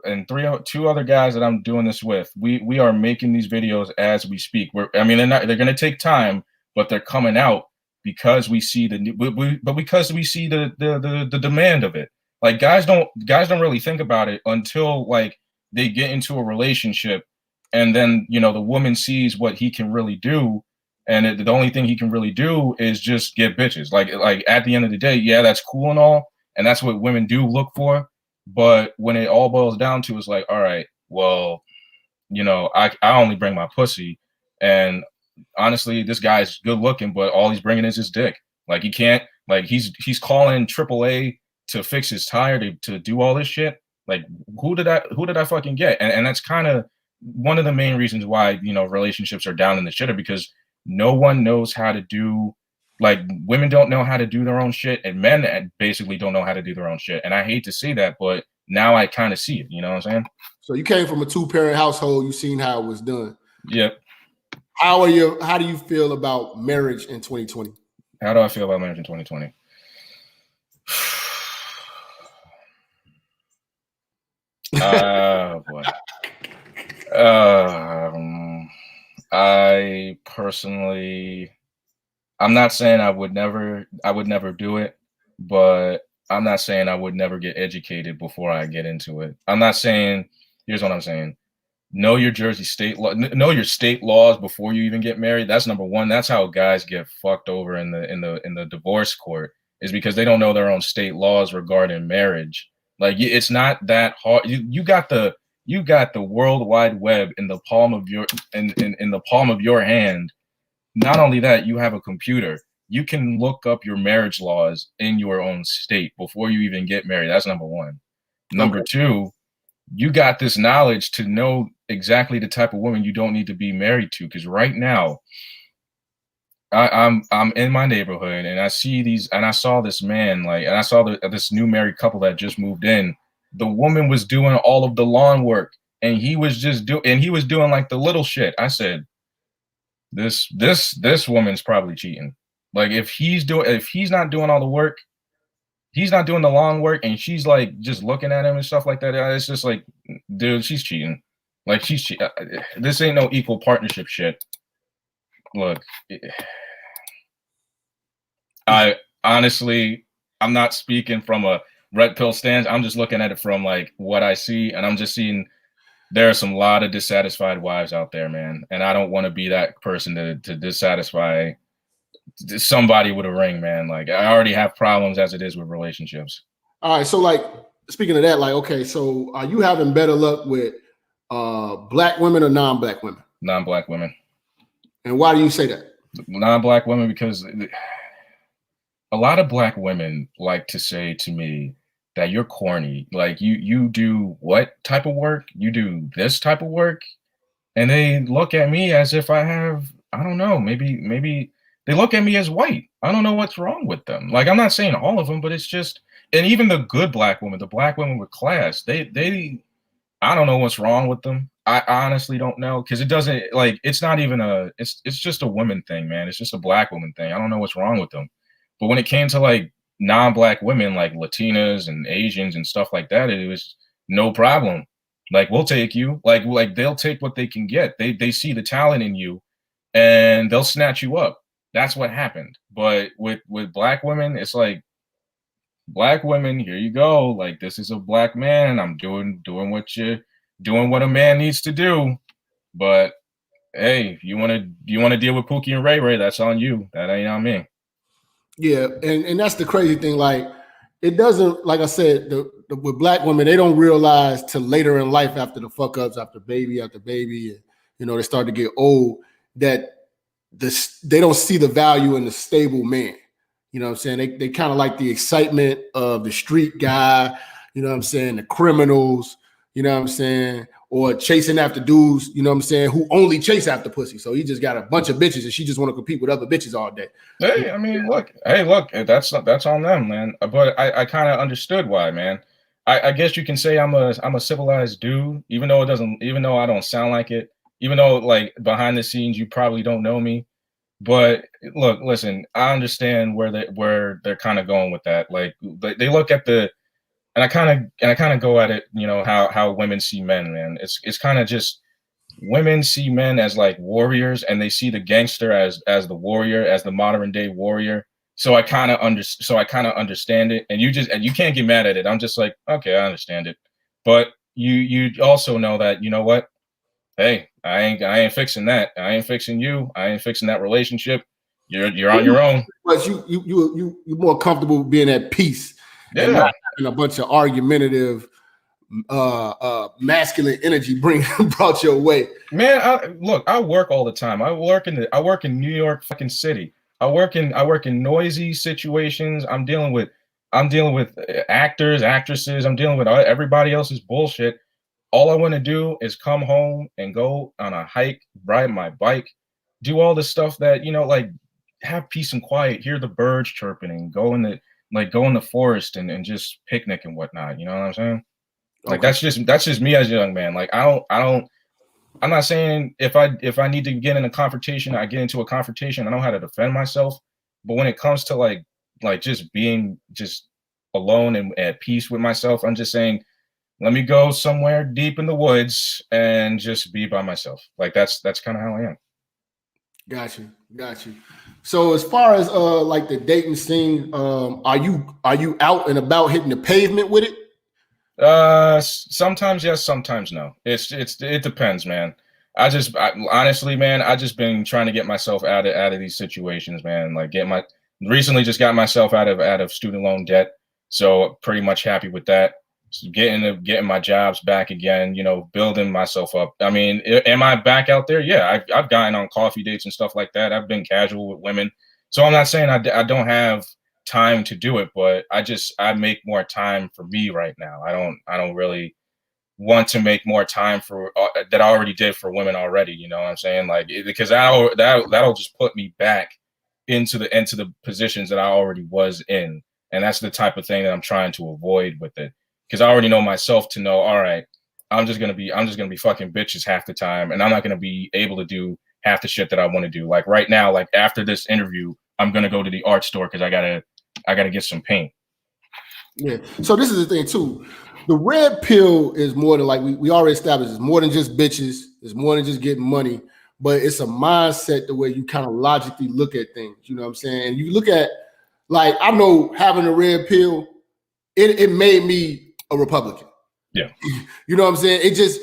and two other guys that I'm doing this with. We are making these videos as we speak. They're going to take time, but they're coming out because we see because we see the demand of it. Like guys don't really think about it until like they get into a relationship, and then the woman sees what he can really do. And the only thing he can really do is just get bitches. Like at the end of the day, yeah, that's cool and all. And that's what women do look for. But when it all boils down to, it's like, all right, well, I only bring my pussy. And honestly, this guy's good looking, but all he's bringing is his dick. Like he can't, like he's calling AAA to fix his tire to do all this shit. Like who did I fucking get? And that's kind of one of the main reasons why, relationships are down in the shitter because no one knows how to do. Like women don't know how to do their own shit and men basically don't know how to do their own shit. And I hate to say that, but now I kind of see it. You know what I'm saying? So you came from a 2-parent household. You've seen how it was done. Yep. How do you feel about marriage in 2020? How do I feel about marriage in 2020? Boy. I personally, I'm not saying I would never do it, but I'm not saying I would never get educated before I get into it. I'm not saying, here's what I'm saying. Know your Jersey state law, know your state laws before you even get married. That's number one. That's how guys get fucked over in the divorce court, is because they don't know their own state laws regarding marriage. Like, it's not that hard. You got the World Wide Web in the palm of your in the palm of your hand. Not only that, you have a computer. You can look up your marriage laws in your own state before you even get married. That's number one. Number two, you got this knowledge to know exactly the type of woman you don't need to be married to. Because right now, I'm in my neighborhood and I saw this man, like, and I saw this new married couple that just moved in. The woman was doing all of the lawn work, and he was doing like the little shit. I said, this woman's probably cheating. Like, if he's not doing all the work, he's not doing the lawn work, and she's like just looking at him and stuff like that. It's just like, dude, she's cheating. Like, this ain't no equal partnership shit. Look, I honestly, I'm not speaking from a red pill stance. I'm just looking at it from like what I see, and I'm just seeing there are some lot of dissatisfied wives out there, man. And I don't want to be that person to dissatisfy somebody with a ring, man. Like, I already have problems as it is with relationships. All right, so like, speaking of that, like, okay, so are you having better luck with black women or non-black women? Non-black women. And why do you say that? Non-black women, because a lot of black women like to say to me that you're corny. Like, you do what type of work? You do this type of work? And they look at me as if I have, I don't know, maybe they look at me as white. I don't know what's wrong with them. Like, I'm not saying all of them, but it's just, and even the good black women, the black women with class, they I don't know what's wrong with them. I honestly don't know, because it doesn't, like, it's not even it's just a woman thing, man. It's just a black woman thing. I don't know what's wrong with them. But when it came to like non-black women, like Latinas and Asians and stuff like that, it was no problem. Like, we'll take you. Like they'll take what they can get. They see the talent in you, and they'll snatch you up. That's what happened. But with black women, it's like, black women, here you go. Like, this is a black man. I'm doing what a man needs to do. But hey, if you want to deal with Pookie and Ray Ray, that's on you. That ain't on me. Yeah, and that's the crazy thing. Like, it doesn't, like I said, with black women, they don't realize till later in life, after the fuck ups, after baby, and, you know, they start to get old, that they don't see the value in the stable man. You know what I'm saying? They kind of like the excitement of the street guy, you know what I'm saying, the criminals, you know what I'm saying, or chasing after dudes, you know what I'm saying, who only chase after pussy. So he just got a bunch of bitches and she just want to compete with other bitches all day. Hey, I mean, look, that's on them, man. But I kind of understood why, man. I guess you can say I'm a civilized dude, even though I don't sound like it, even though, like, behind the scenes you probably don't know me. But look, listen, I understand where they're kind of going with that. Like, they look at and I kind of go at it, you know, how women see men, man. It's kind of just, women see men as like warriors, and they see the gangster as the warrior, as the modern day warrior. So I kind of understand it, and you can't get mad at it. I'm just like, okay, I understand it. But you also know that, you know what? Hey, I ain't fixing that. I ain't fixing you. I ain't fixing that relationship. You're on your own. But you're more comfortable being at peace, yeah, and not having a bunch of argumentative, masculine energy brought your way. Man, I work all the time. I work in New York fucking City. I work in noisy situations. I'm dealing with actors, actresses. I'm dealing with everybody else's bullshit. All I want to do is come home and go on a hike, ride my bike, do all the stuff that, you know, like, have peace and quiet, hear the birds chirping, and go in the forest and just picnic and whatnot. You know what I'm saying? Like, that's just me as a young man. Like, I'm not saying if I need to get in a confrontation, I get into a confrontation. I know how to defend myself. But when it comes to like just being just alone and at peace with myself, I'm just saying, let me go somewhere deep in the woods and just be by myself. Like, that's kind of how I am. Got you. So as far as like the dating scene, are you out and about hitting the pavement with it? Sometimes yes, sometimes no. It depends, man. Honestly, man, I just been trying to get myself out of these situations, man. Like recently just got myself out of student loan debt. So pretty much happy with that. Getting my jobs back again, you know, building myself up. I mean, am I back out there? Yeah, I've gotten on coffee dates and stuff like that. I've been casual with women. So I'm not saying I don't have time to do it, but I make more time for me right now. I don't really want to make more time for that I already did for women already. You know what I'm saying? Like because that'll just put me back into the positions that I already was in, and that's the type of thing that I'm trying to avoid with it. Because I already know myself to know, all right, I'm just gonna be fucking bitches half the time, and I'm not gonna be able to do half the shit that I want to do. Like right now, like after this interview, I'm gonna go to the art store because I gotta get some paint. Yeah. So this is the thing too. The red pill is more than like we already established. It's more than just bitches. It's more than just getting money, but it's a mindset the way you kind of logically look at things. You know what I'm saying? And you look at like I know having a red pill, it made me a Republican. Yeah. You know what I'm saying? It just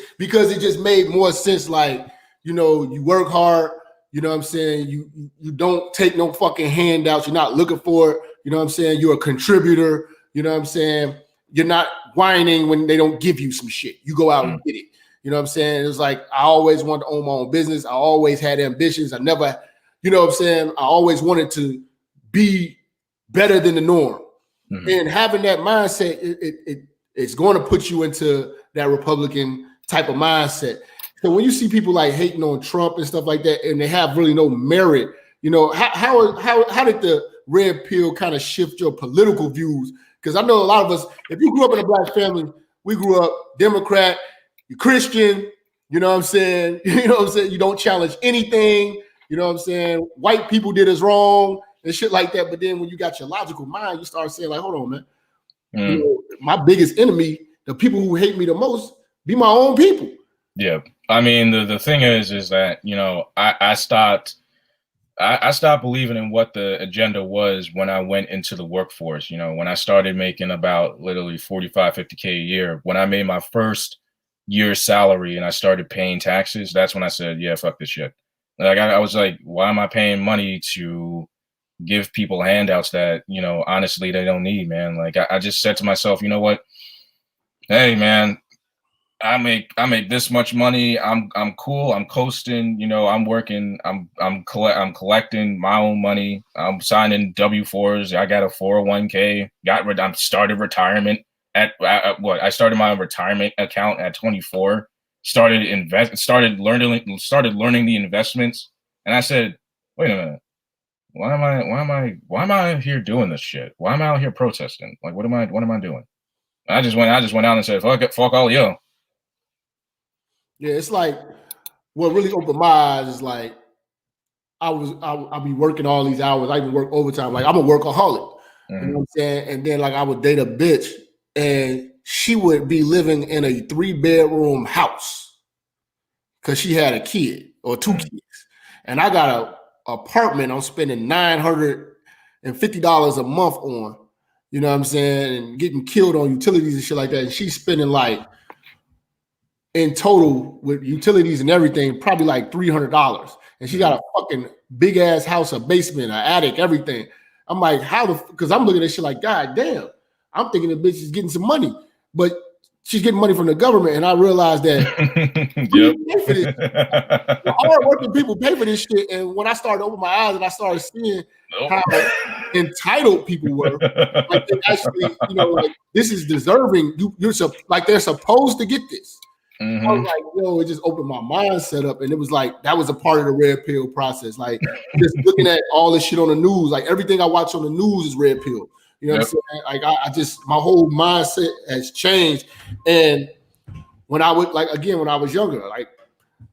made more sense. Like, you know, you work hard, you know what I'm saying? You don't take no fucking handouts. You're not looking for it. You know what I'm saying? You're a contributor. You know what I'm saying? You're not whining when they don't give you some shit. You go out and get it. You know what I'm saying? It was like, I always wanted to own my own business. I always had ambitions. I never, you know what I'm saying? I always wanted to be better than the norm. Mm-hmm. And having that mindset, it's going to put you into that Republican type of mindset. So when you see people like hating on Trump and stuff like that, and they have really no merit, you know, how did the red pill kind of shift your political views? Because I know a lot of us, if you grew up in a black family, we grew up Democrat, you're Christian, you know what I'm saying? You know what I'm saying? You don't challenge anything, you know what I'm saying? White people did us wrong and shit like that. But then when you got your logical mind, you start saying like, hold on, man. You know, my biggest enemy, the people who hate me the most, be my own people. Yeah. I mean, the thing is that, you know, I stopped believing in what the agenda was when I went into the workforce. You know, when I started making about literally 45, 50K a year, when I made my first year's salary and I started paying taxes, that's when I said, yeah, fuck this shit. Like I was like, why am I paying money to give people handouts that, you know, honestly, they don't need, man. Like I just said to myself, you know what? Hey, man, I make this much money. I'm cool. I'm coasting. You know, I'm working. I'm collecting my own money. I'm signing W-4s. I got a 401k. I started retirement at what? I started my retirement account at 24. Started learning the investments. And I said, wait a minute. Why am I here doing this shit? Why am I out here protesting? Like, what am I doing? I just went out and said, fuck all of y'all. Yeah, it's like what really opened my eyes is like I'll be working all these hours. I even work overtime. Like I'm a workaholic. You know what I'm saying? And then like I would date a bitch and she would be living in a 3-bedroom house because she had a kid or 2 kids. And I got a apartment I'm spending $950 a month on, you know what I'm saying, and getting killed on utilities and shit like that. And she's spending like in total with utilities and everything, probably like $300. And she got a fucking big ass house, a basement, an attic, everything. I'm like, because I'm looking at shit like, God damn, I'm thinking the bitch is getting some money, but she's getting money from the government. And I realized that pay for this. Hard-working people pay for this shit. And when I started to open my eyes and I started seeing how entitled people were, like they actually, you know, like this is deserving. You're like they're supposed to get this. I was like, yo, it just opened my mindset up, and it was like that was a part of the red pill process. Like just looking at all this shit on the news, like everything I watch on the news is red pill. You know what I'm saying? Like I just my whole mindset has changed. And when I would when I was younger, like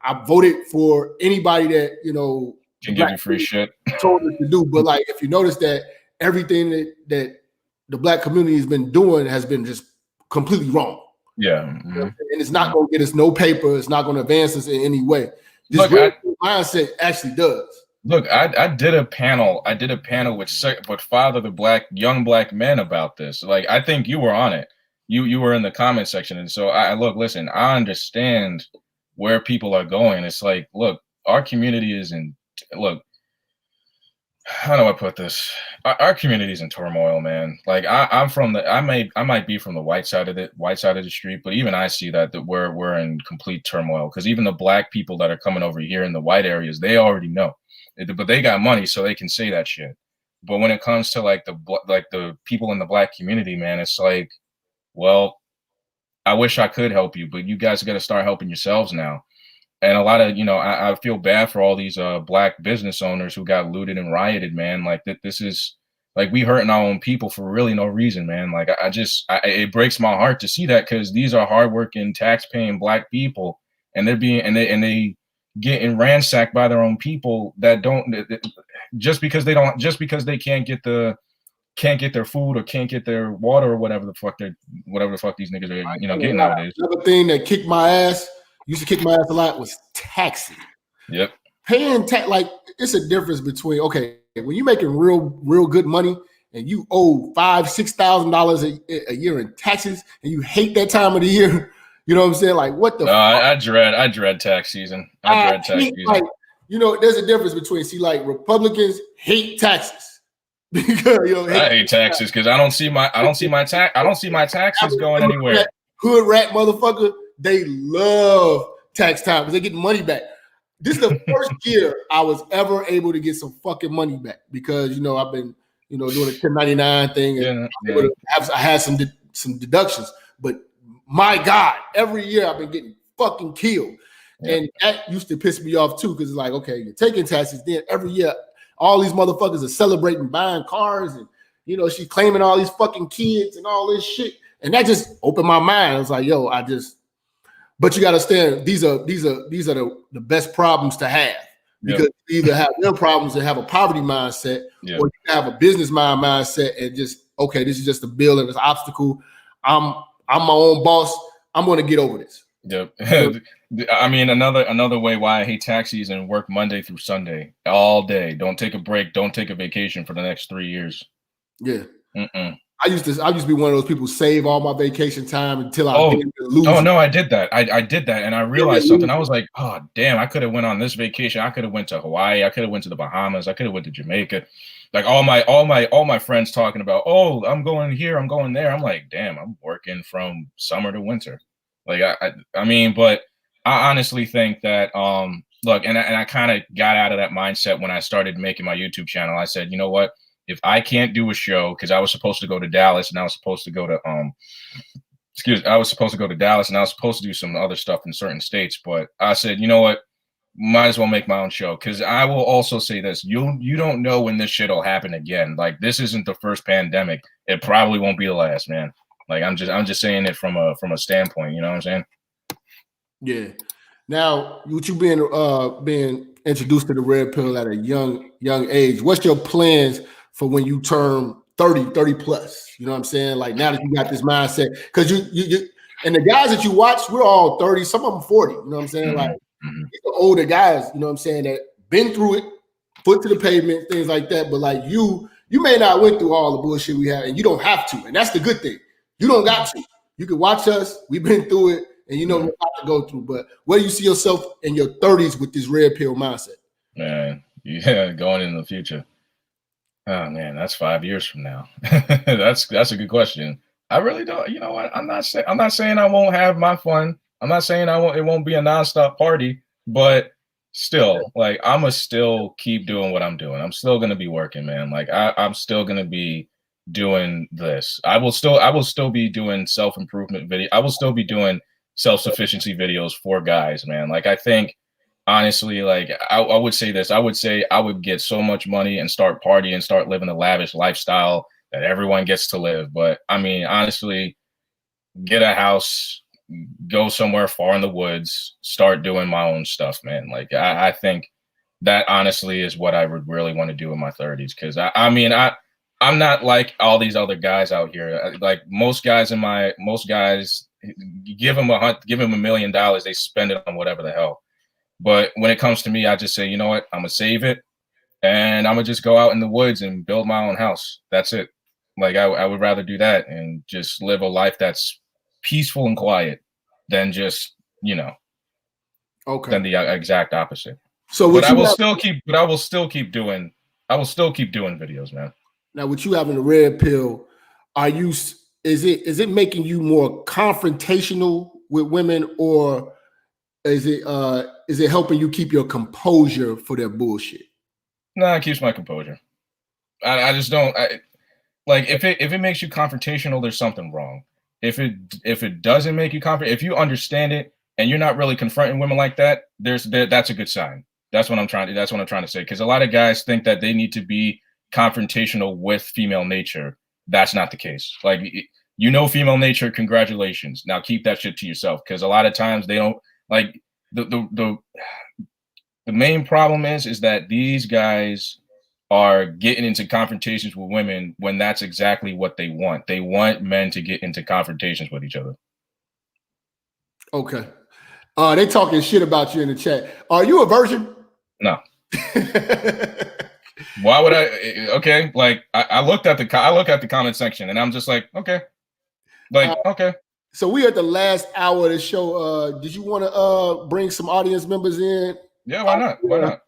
I voted for anybody that, you know, can give you free shit told us to do. But like if you notice that everything that the black community has been doing has been just completely wrong. Yeah. You know, and it's not going to get us no paper. It's not going to advance us in any way. This mindset actually does. Look, I did a panel. I did a panel with five of the young black men about this. Like, I think you were on it. You were in the comment section, and so listen. I understand where people are going. It's like, look, our community is in. Look, how do I put this? Our community is in turmoil, man. Like, I'm from the. I might be from the white side of the street, but even I see that we're in complete turmoil, because even the black people that are coming over here in the white areas, they already know. But they got money, so they can say that shit. But when it comes to like the people in the black community, man, it's like, well, I wish I could help you, but you guys got to start helping yourselves now. And a lot of, I feel bad for all these black business owners who got looted and rioted, man. Like this is like, we hurting our own people for really no reason, man. Like it breaks my heart to see that, because these are hardworking, tax-paying black people, and they getting ransacked by their own people that don't, just because they can't get their food or can't get their water or whatever the fuck these niggas are getting nowadays. Another thing that kicked my ass, used to kick my ass a lot, was taxing. Yep. Paying tax, like, it's a difference between, okay, when you're making real good money and you owe $5,000-$6,000 a year in taxes, and you hate that time of the year. You know what I'm saying? Like, what the fuck? I dread tax season. I dread tax season. Like, there's a difference between, like, Republicans hate taxes. Because, I hate taxes because I don't see my taxes going anywhere. Hood rat motherfucker, they love tax time because they get money back. This is the first year I was ever able to get some fucking money back, because I've been doing a 1099 thing, and I had some deductions, but my God, every year I've been getting fucking killed. Yeah. And that used to piss me off too, because it's like, okay, you're taking taxes, then every year all these motherfuckers are celebrating buying cars, and she's claiming all these fucking kids and all this shit. And that just opened my mind. I was like, yo, but you gotta understand, these are the best problems to have, because you either have their problems and have a poverty mindset, or you have a business mindset and just, okay, this is just a bill and it's an obstacle. I'm my own boss. I'm going to get over this. Yep. I mean, another way why I hate tax season: work Monday through Sunday all day. Don't take a break. Don't take a vacation for the next 3 years. Yeah. I used to be one of those people, save all my vacation time until I lose. Oh no, I did that. I did that, and I realized something. I was like, oh damn, I could have went on this vacation. I could have went to Hawaii. I could have went to the Bahamas. I could have went to Jamaica. Like all my friends talking about, oh, I'm going here, I'm going there. I'm like, damn, I'm working from summer to winter. Like I mean, but I honestly think that look, and I kind of got out of that mindset when I started making my YouTube channel. I said, you know what? If I can't do a show, because I was supposed to go to Dallas, and I was supposed to go to I was supposed to go to Dallas, and I was supposed to do some other stuff in certain states. But I said, you know what? Might as well make my own show, because I will also say this: you don't know when this shit will happen again. Like, this isn't the first pandemic. It probably won't be the last, man. Like, I'm just saying it from a standpoint. You know what I'm saying? Yeah. Now, with you being introduced to the red pill at a young age, what's your plans for when you turn 30 plus? You know what I'm saying? Like, now that you got this mindset, because you and the guys that you watch, we're all 30, some of them 40. You know what I'm saying? Mm-hmm. Like, the older guys, you know what I'm saying, that been through it, foot to the pavement, things like that. But like you may not went through all the bullshit we have, and you don't have to. And that's the good thing. You don't got to. You can watch us. We've been through it, and you know what to go through. But where do you see yourself in your 30s with this red pill mindset? Man, yeah, going in the future. Oh man, that's 5 years from now. That's a good question. I really don't. You know what? I'm not saying I won't have my fun. I'm not saying it won't be a nonstop party, but still, like, I'ma still keep doing what I'm doing. I'm still gonna be working, man. Like, I'm still gonna be doing this. I will still be doing self-improvement video. I will still be doing self-sufficiency videos for guys, man. Like, I think, honestly, like, I would say this. I would say I would get so much money and start partying, start living a lavish lifestyle that everyone gets to live. But I mean, honestly, get a house, go somewhere far in the woods, start doing my own stuff, man. Like, I think that honestly is what I would really want to do in my 30s. Because I'm not like all these other guys out here. Like, most guys, give them $1 million, they spend it on whatever the hell. But when it comes to me, I just say, you know what, I'm gonna save it. and I'm gonna just go out in the woods and build my own house. That's it. Like I would rather do that and just live a life that's peaceful and quiet than just, Okay. than the exact opposite. So But I will still keep doing videos, man. Now, with you having the red pill, is it making you more confrontational with women, or is it helping you keep your composure for their bullshit? No, it keeps my composure. I just don't like if it makes you confrontational, there's something wrong. If it doesn't make you if you understand it and you're not really confronting women like that, that's a good sign. That's what I'm trying to say. Because a lot of guys think that they need to be confrontational with female nature. That's not the case. Like, female nature, congratulations. Now keep that shit to yourself. Because a lot of times they don't like the main problem is that these guys are getting into confrontations with women when that's exactly what they want. They want men to get into confrontations with each other. Okay. They talking shit about you in the chat. Are you a virgin? No. Why would I? Okay, like I look at the comment section and I'm just like, okay, okay. So we at the last hour of the show. Did you want to bring some audience members in? Yeah, why not? Why not?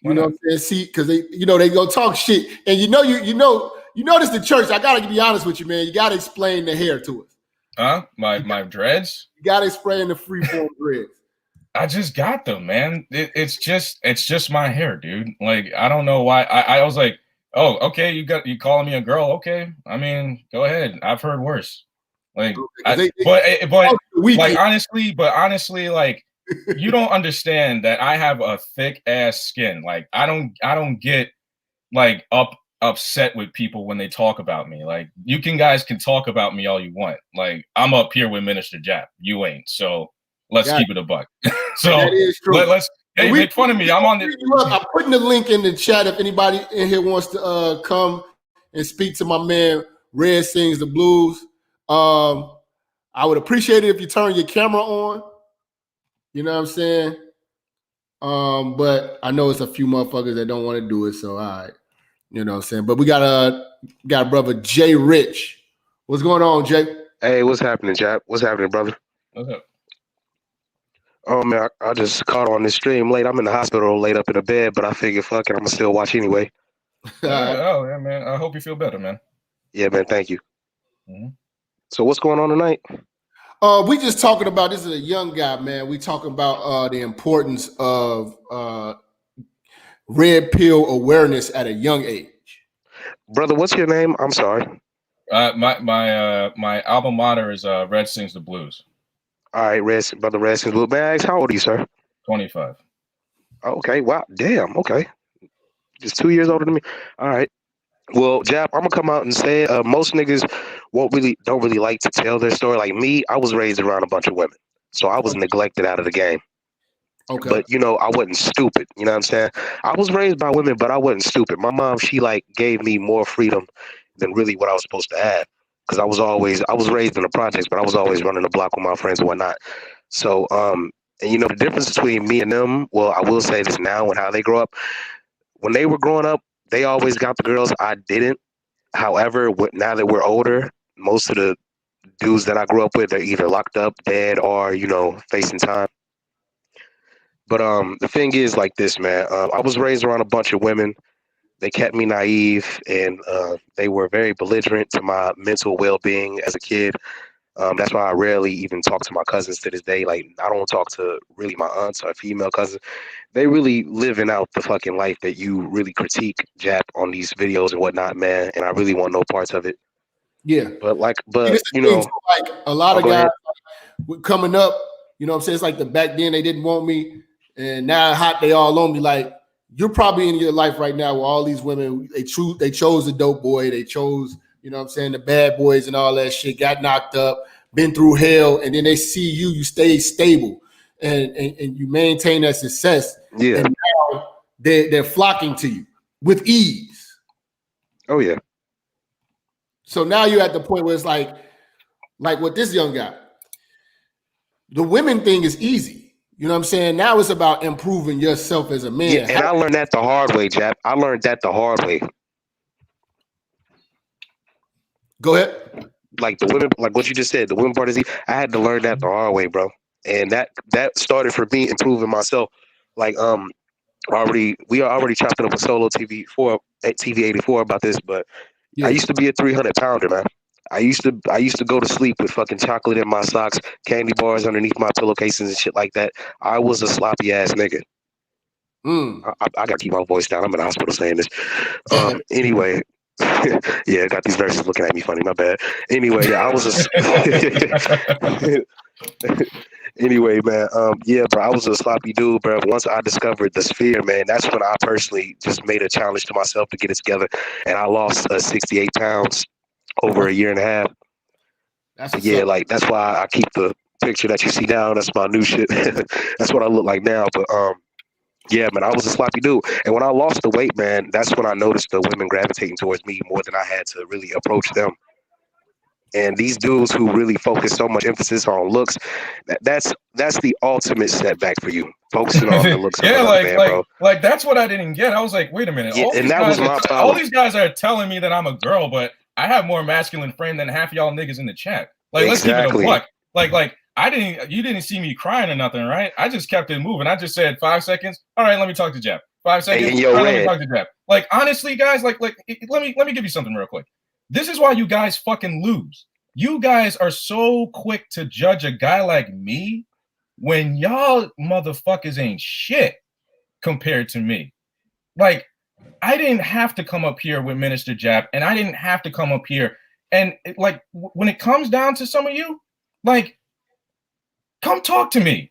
You know what I'm saying? See, because they go talk shit, and you notice the church. I gotta be honest with you, man. You gotta explain the hair to us. Huh? My dreads? You gotta explain the freeform dreads. I just got them, man. It's just my hair, dude. Like, I don't know why. I was like, oh, okay, you calling me a girl? Okay, I mean, go ahead. I've heard worse. Like, honestly, like, you don't understand that I have a thick ass skin. Like, I don't get like upset with people when they talk about me. Like, you guys can talk about me all you want. Like, I'm up here with Minister Jap. You ain't. So let's keep it a buck. So that is true. let's make fun of me. I'm on I'm putting the link in the chat if anybody in here wants to come and speak to my man Red Sings the Blues. I would appreciate it if you turn your camera on. You know what I'm saying? But I know it's a few motherfuckers that don't want to do it, so all right. You know what I'm saying? But we got brother Jay Rich. What's going on, Jay? Hey, what's happening, Jap? What's happening, brother? What's up? Oh man, I just caught on this stream late. I'm in the hospital, laid up in a bed, but I figured, fuck it, I'm gonna still watch anyway. Oh yeah, man. I hope you feel better, man. Yeah, man. Thank you. Mm-hmm. So what's going on tonight? We just talking about, this is a young guy, man. We talking about the importance of red pill awareness at a young age. Brother, what's your name? I'm sorry. My alma mater is Red Sings the Blues. All right, Brother Red Sings. May I ask, how old are you, sir? 25. Okay, wow, damn, okay. Just 2 years older than me. All right. Well, Jap, I'm gonna come out and say most niggas don't really like to tell their story. Like me, I was raised around a bunch of women, so I was neglected out of the game. Okay. But I wasn't stupid. You know what I'm saying? I was raised by women, but I wasn't stupid. My mom, she like gave me more freedom than really what I was supposed to have. Because I was raised in the projects, but I was always running the block with my friends and whatnot. So, and the difference between me and them, well, I will say this now and how they grow up. When they were growing up, they always got the girls. I didn't. However, now that we're older, most of the dudes that I grew up with, they're either locked up, dead, or, facing time. But the thing is like this, man. I was raised around a bunch of women. They kept me naive, and they were very belligerent to my mental well-being as a kid. That's why I rarely even talk to my cousins to this day. Like, I don't talk to really my aunts or female cousins. They really living out the fucking life that you really critique, Jap, on these videos and whatnot, man. And I really want no parts of it. Yeah. But like a lot of guys coming up, you know what I'm saying? It's like back then they didn't want me, and now hot they all on me. Like, you're probably in your life right now where all these women, they chose the dope boy, they chose, you know what I'm saying, the bad boys and all that shit, got knocked up, been through hell, and then they see you stay stable and you maintain that success. Yeah. And now they're flocking to you with ease. Oh yeah. So now you're at the point where it's like with this young guy, the women thing is easy. You know what I'm saying? Now it's about improving yourself as a man. Yeah, and I learned that the hard way, Jap. I learned that the hard way. Go ahead. Like the women, like what you just said, the women part is I had to learn that the hard way, bro. And that started for me improving myself. Like we are already chopping up a solo TV at TV 84 about this, but I used to be a 300-pounder, man. I used to go to sleep with fucking chocolate in my socks, candy bars underneath my pillowcases and shit like that. I was a sloppy ass nigga. I gotta keep my voice down. I'm in the hospital saying this. Anyway, yeah, I got these nurses looking at me funny. My bad. Anyway, yeah, I was a. Anyway, man, yeah, bro, I was a sloppy dude, bro. Once I discovered the sphere, man, that's when I personally just made a challenge to myself to get it together, and I lost 68 pounds over a year and a half. Like that's why I keep the picture that you see now. That's my new shit. That's what I look like now. But yeah, man, I was a sloppy dude, and when I lost the weight, man, that's when I noticed the women gravitating towards me more than I had to really approach them. And these dudes who really focus so much emphasis on looks, that's the ultimate setback for you. Focusing on the looks of another man, bro. Like that's what I didn't get. I was like, wait a minute. Yeah, and that was my problem. All these guys are telling me that I'm a girl, but I have more masculine frame than half y'all niggas in the chat. Like, let's keep it a buck. Like you didn't see me crying or nothing, right? I just kept it moving. I just said 5 seconds. All right, let me talk to Jap. 5 seconds. All right, let me talk to Jap. Like, honestly, guys, like let me give you something real quick. This is why you guys fucking lose. You guys are so quick to judge a guy like me when y'all motherfuckers ain't shit compared to me. Like, I didn't have to come up here with Minister Jap, and I didn't have to come up here. And like, when it comes down to some of you, like, come talk to me.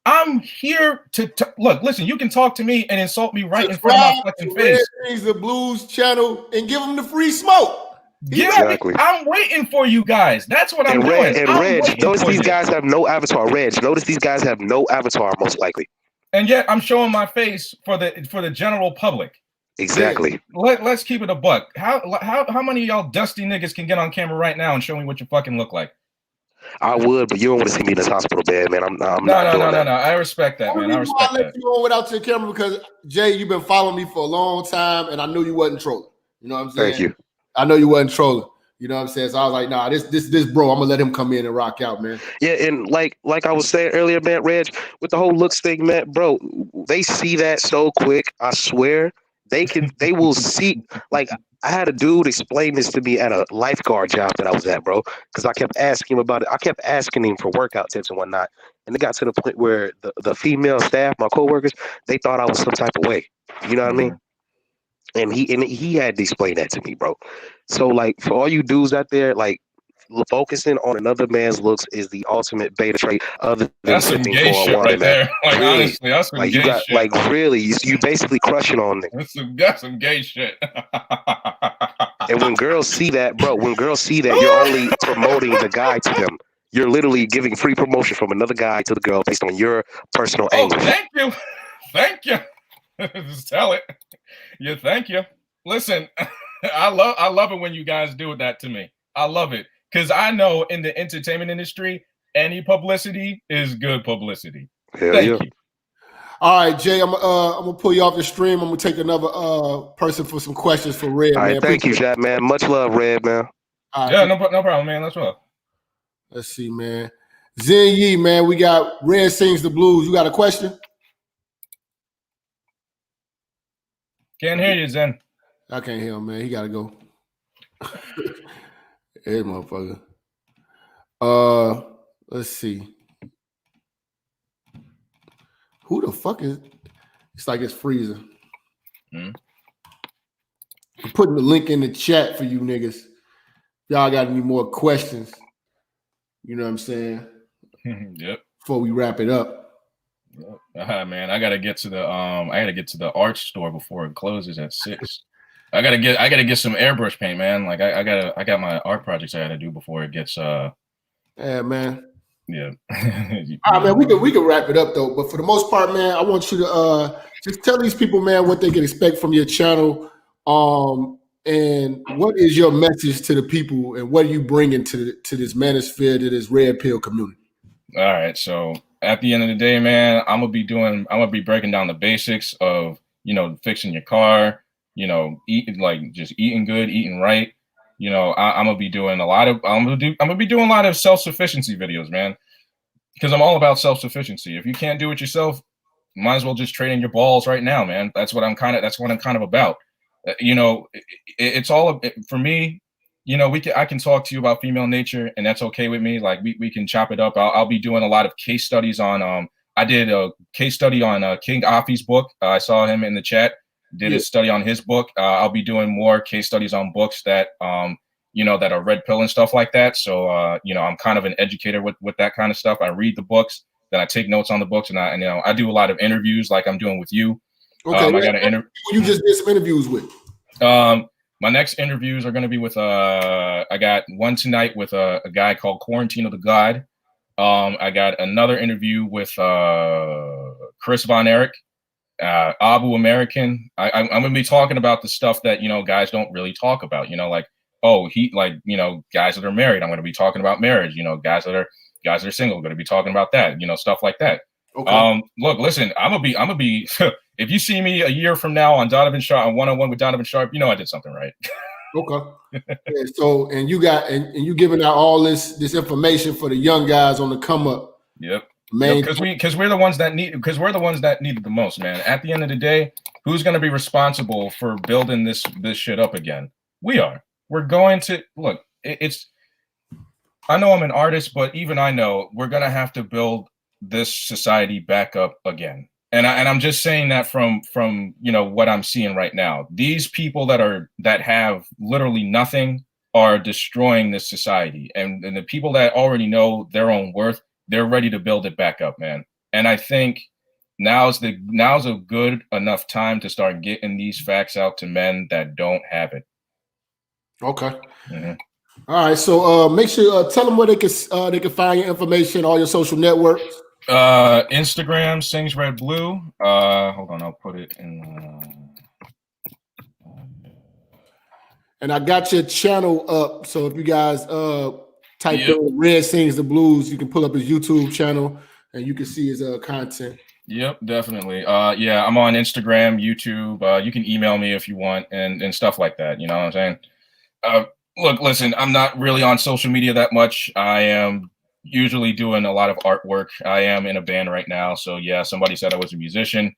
I'm here to look. Listen, you can talk to me and insult me right in front of my fucking face. The Blues channel and give them the free smoke. Exactly. I'm waiting for you guys. That's what I'm doing. And Reg, notice these guys have no avatar. Reg, notice these guys have no avatar, most likely. And yet I'm showing my face for the general public. Exactly. Let's keep it a buck. How many of y'all dusty niggas can get on camera right now and show me what you fucking look like? I would, but you don't want to see me in this hospital bed, man. I'm not doing that. No. I respect that, man. I respect that. I let you on without your camera because Jay, you've been following me for a long time, and I knew you wasn't trolling. You know what I'm saying? Thank you. I know you wasn't trolling. You know what I'm saying? So I was like, nah, this bro, I'm gonna let him come in and rock out, man. Yeah, and like I was saying earlier, man, Reg, with the whole looks thing, man, bro, they see that so quick. I swear, they will see. Like, I had a dude explain this to me at a lifeguard job that I was at, bro, because I kept asking him about it. I kept asking him for workout tips and whatnot, and it got to the point where the female staff, my coworkers, they thought I was some type of way. You know what I mean? And he had to explain that to me, bro. So, like, for all you dudes out there, like, focusing on another man's looks is the ultimate beta trait other than sipping for a woman, right there. Like, really, honestly, that's some like, gay shit. Like, really, you basically crushing on them. That's some gay shit. And when girls see that, bro, you're only promoting the guy to them. You're literally giving free promotion from another guy to the girl based on your personal angle. Thank you. Just tell it. Yeah, thank you. Listen, I love it when you guys do that to me. I love it because I know in the entertainment industry, any publicity is good publicity. Thank you. All right, Jay, I'm gonna pull you off the stream. I'm gonna take another person for some questions for Red. All right, thank you, Jack, man. Much love, Red, man. Right, yeah, no problem, man. Let's go. Let's see, man. Zen Yee, man. We got Red Sings the Blues. You got a question? Can't hear you, Zen. I can't hear him, man. He gotta go. Hey, motherfucker. Let's see. Who the fuck is? It's like it's freezing. I'm putting the link in the chat for you niggas. Y'all got any more questions? You know what I'm saying? Yep. Before we wrap it up. Man, I gotta get to the art store before it closes at 6. I gotta get some airbrush paint, man. Like I got my art projects I gotta do before it gets Yeah, man. Yeah. All right, man. We can wrap it up though. But for the most part, man, I want you to just tell these people, man, what they can expect from your channel. And what is your message to the people, and what are you bringing to this manosphere, to this red pill community? All right, so at the end of the day, man, I'm gonna be breaking down the basics of, you know, fixing your car, you know, just eating good, eating right. You know, I'm gonna be doing a lot of self-sufficiency videos, man, because I'm all about self-sufficiency. If you can't do it yourself, you might as well just trade in your balls right now, man. That's what I'm kind of about. You know, it's all for me. You know, I can talk to you about female nature, and that's okay with me. Like we can chop it up. I'll be doing a lot of case studies on. I did a case study on King Afi's book. I saw him in the chat. Did a study on his book. I'll be doing more case studies on books that you know, that are red pill and stuff like that. So you know, I'm kind of an educator with that kind of stuff. I read the books, then I take notes on the books, and you know, I do a lot of interviews like I'm doing with you. Okay, I got an interview. You just did some interviews with. My next interviews are going to be with I got one tonight with a guy called Quarantino the God. I got another interview with Chris Von Erich, Abu American. I'm going to be talking about the stuff that, you know, guys don't really talk about. You know, like, you know, guys that are married. I'm going to be talking about marriage. You know, guys that are single. I'm going to be talking about that. You know, stuff like that. Okay. Look, listen, I'm gonna be. If you see me a year from now on Donovan Sharp, on 1-on-1 with Donovan Sharp, you know I did something right. Okay. Yeah, so, and you giving out all this information for the young guys on the come up. Yep. Man, because we're the ones that need the most, man. At the end of the day, who's going to be responsible for building this shit up again? We are. We're going to look. It's. I know I'm an artist, but even I know we're going to have to build this society back up again. And I'm just saying that from you know what I'm seeing right now. These people that have literally nothing are destroying this society, and the people that already know their own worth, they're ready to build it back up, man. And I think now's a good enough time to start getting these facts out to men that don't have it. Okay. Mm-hmm. All right, so make sure tell them where they can find your information, all your social networks. Instagram, Sings Red Blue. Hold on, I'll put it in. And I got your channel up, so if you guys type in Red Sings the Blues, you can pull up his YouTube channel and you can see his content. Yep, definitely. Yeah, I'm on Instagram, YouTube. You can email me if you want and stuff like that. You know what I'm saying? Look, listen, I'm not really on social media that much. I am usually doing a lot of artwork. I am in a band right now. So yeah, somebody said I was a musician.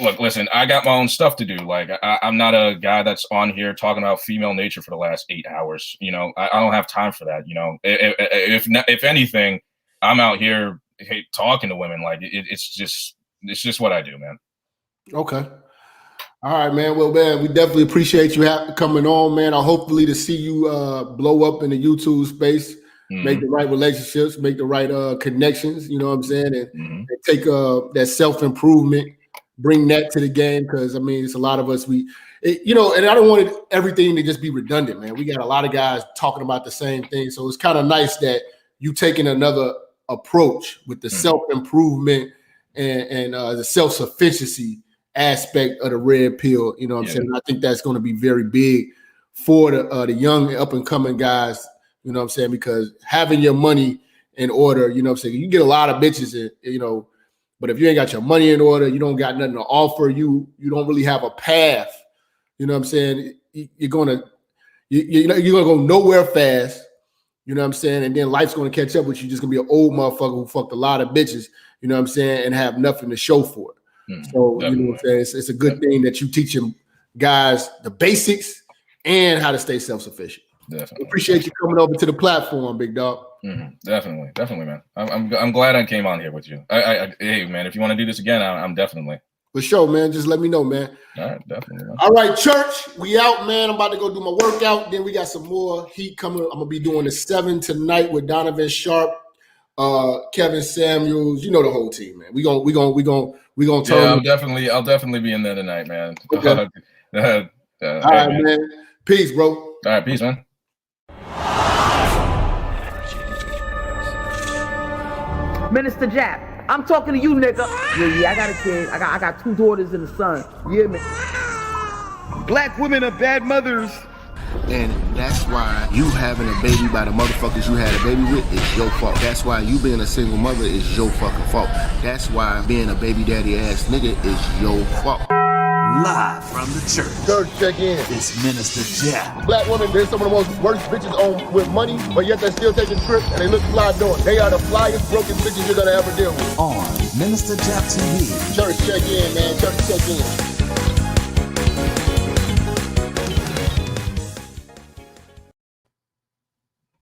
Look, listen, I got my own stuff to do. Like I'm not a guy that's on here talking about female nature for the last 8 hours. You know, I don't have time for that. You know, if anything, I'm out here talking to women. Like it's just what I do, man. Okay. All right, man. Well, man, we definitely appreciate you coming on, man. I hopefully to see you blow up in the YouTube space, make the right relationships, make the right connections. You know what I'm saying? And take that self-improvement, bring that to the game. Because I mean, it's a lot of us. You know, and I don't want everything to just be redundant, man. We got a lot of guys talking about the same thing, so it's kind of nice that you taking another approach with the self-improvement and the self-sufficiency aspect of the red pill. You know what I'm saying? I think that's going to be very big for the young up and coming guys. You know what I'm saying? Because having your money in order, you know what I'm saying? You get a lot of bitches, you know, but if you ain't got your money in order, you don't got nothing to offer. You don't really have a path. You know what I'm saying? You're gonna go nowhere fast. You know what I'm saying? And then life's gonna catch up with you. You're just gonna be an old motherfucker who fucked a lot of bitches. You know what I'm saying? And have nothing to show for it. So definitely. You know what I'm saying? It's a good thing that you teaching guys the basics and how to stay self-sufficient. Definitely. Appreciate you coming over to the platform, big dog. Definitely, man. I'm glad I came on here with you. Hey, man, if you want to do this again, I'm definitely. For sure, man. Just let me know, man. All right, definitely. Man. All right, church. We out, man. I'm about to go do my workout. Then we got some more heat coming. I'm gonna be doing the 7 tonight with Donovan Sharp, Kevin Samuels. You know the whole team, man. We gonna turn. Yeah, I'll definitely be in there tonight, man. Okay. All right, man. Peace, bro. All right, peace, man. Minister Jap, I'm talking to you, nigga. Yeah, I got a kid. I got 2 daughters and a son. You hear me? Black women are bad mothers. And that's why you having a baby by the motherfuckers you had a baby with is your fault. That's why you being a single mother is your fucking fault. That's why being a baby daddy ass nigga is your fault. Live from the church. Church, check in. It's Minister Jap. Black women, they're some of the most worst bitches on with money, but yet they're still taking trips and they look fly doing. They are the flyest broken bitches you're gonna ever deal with. On Minister Jap TV. Church, check in, man. Church, check in.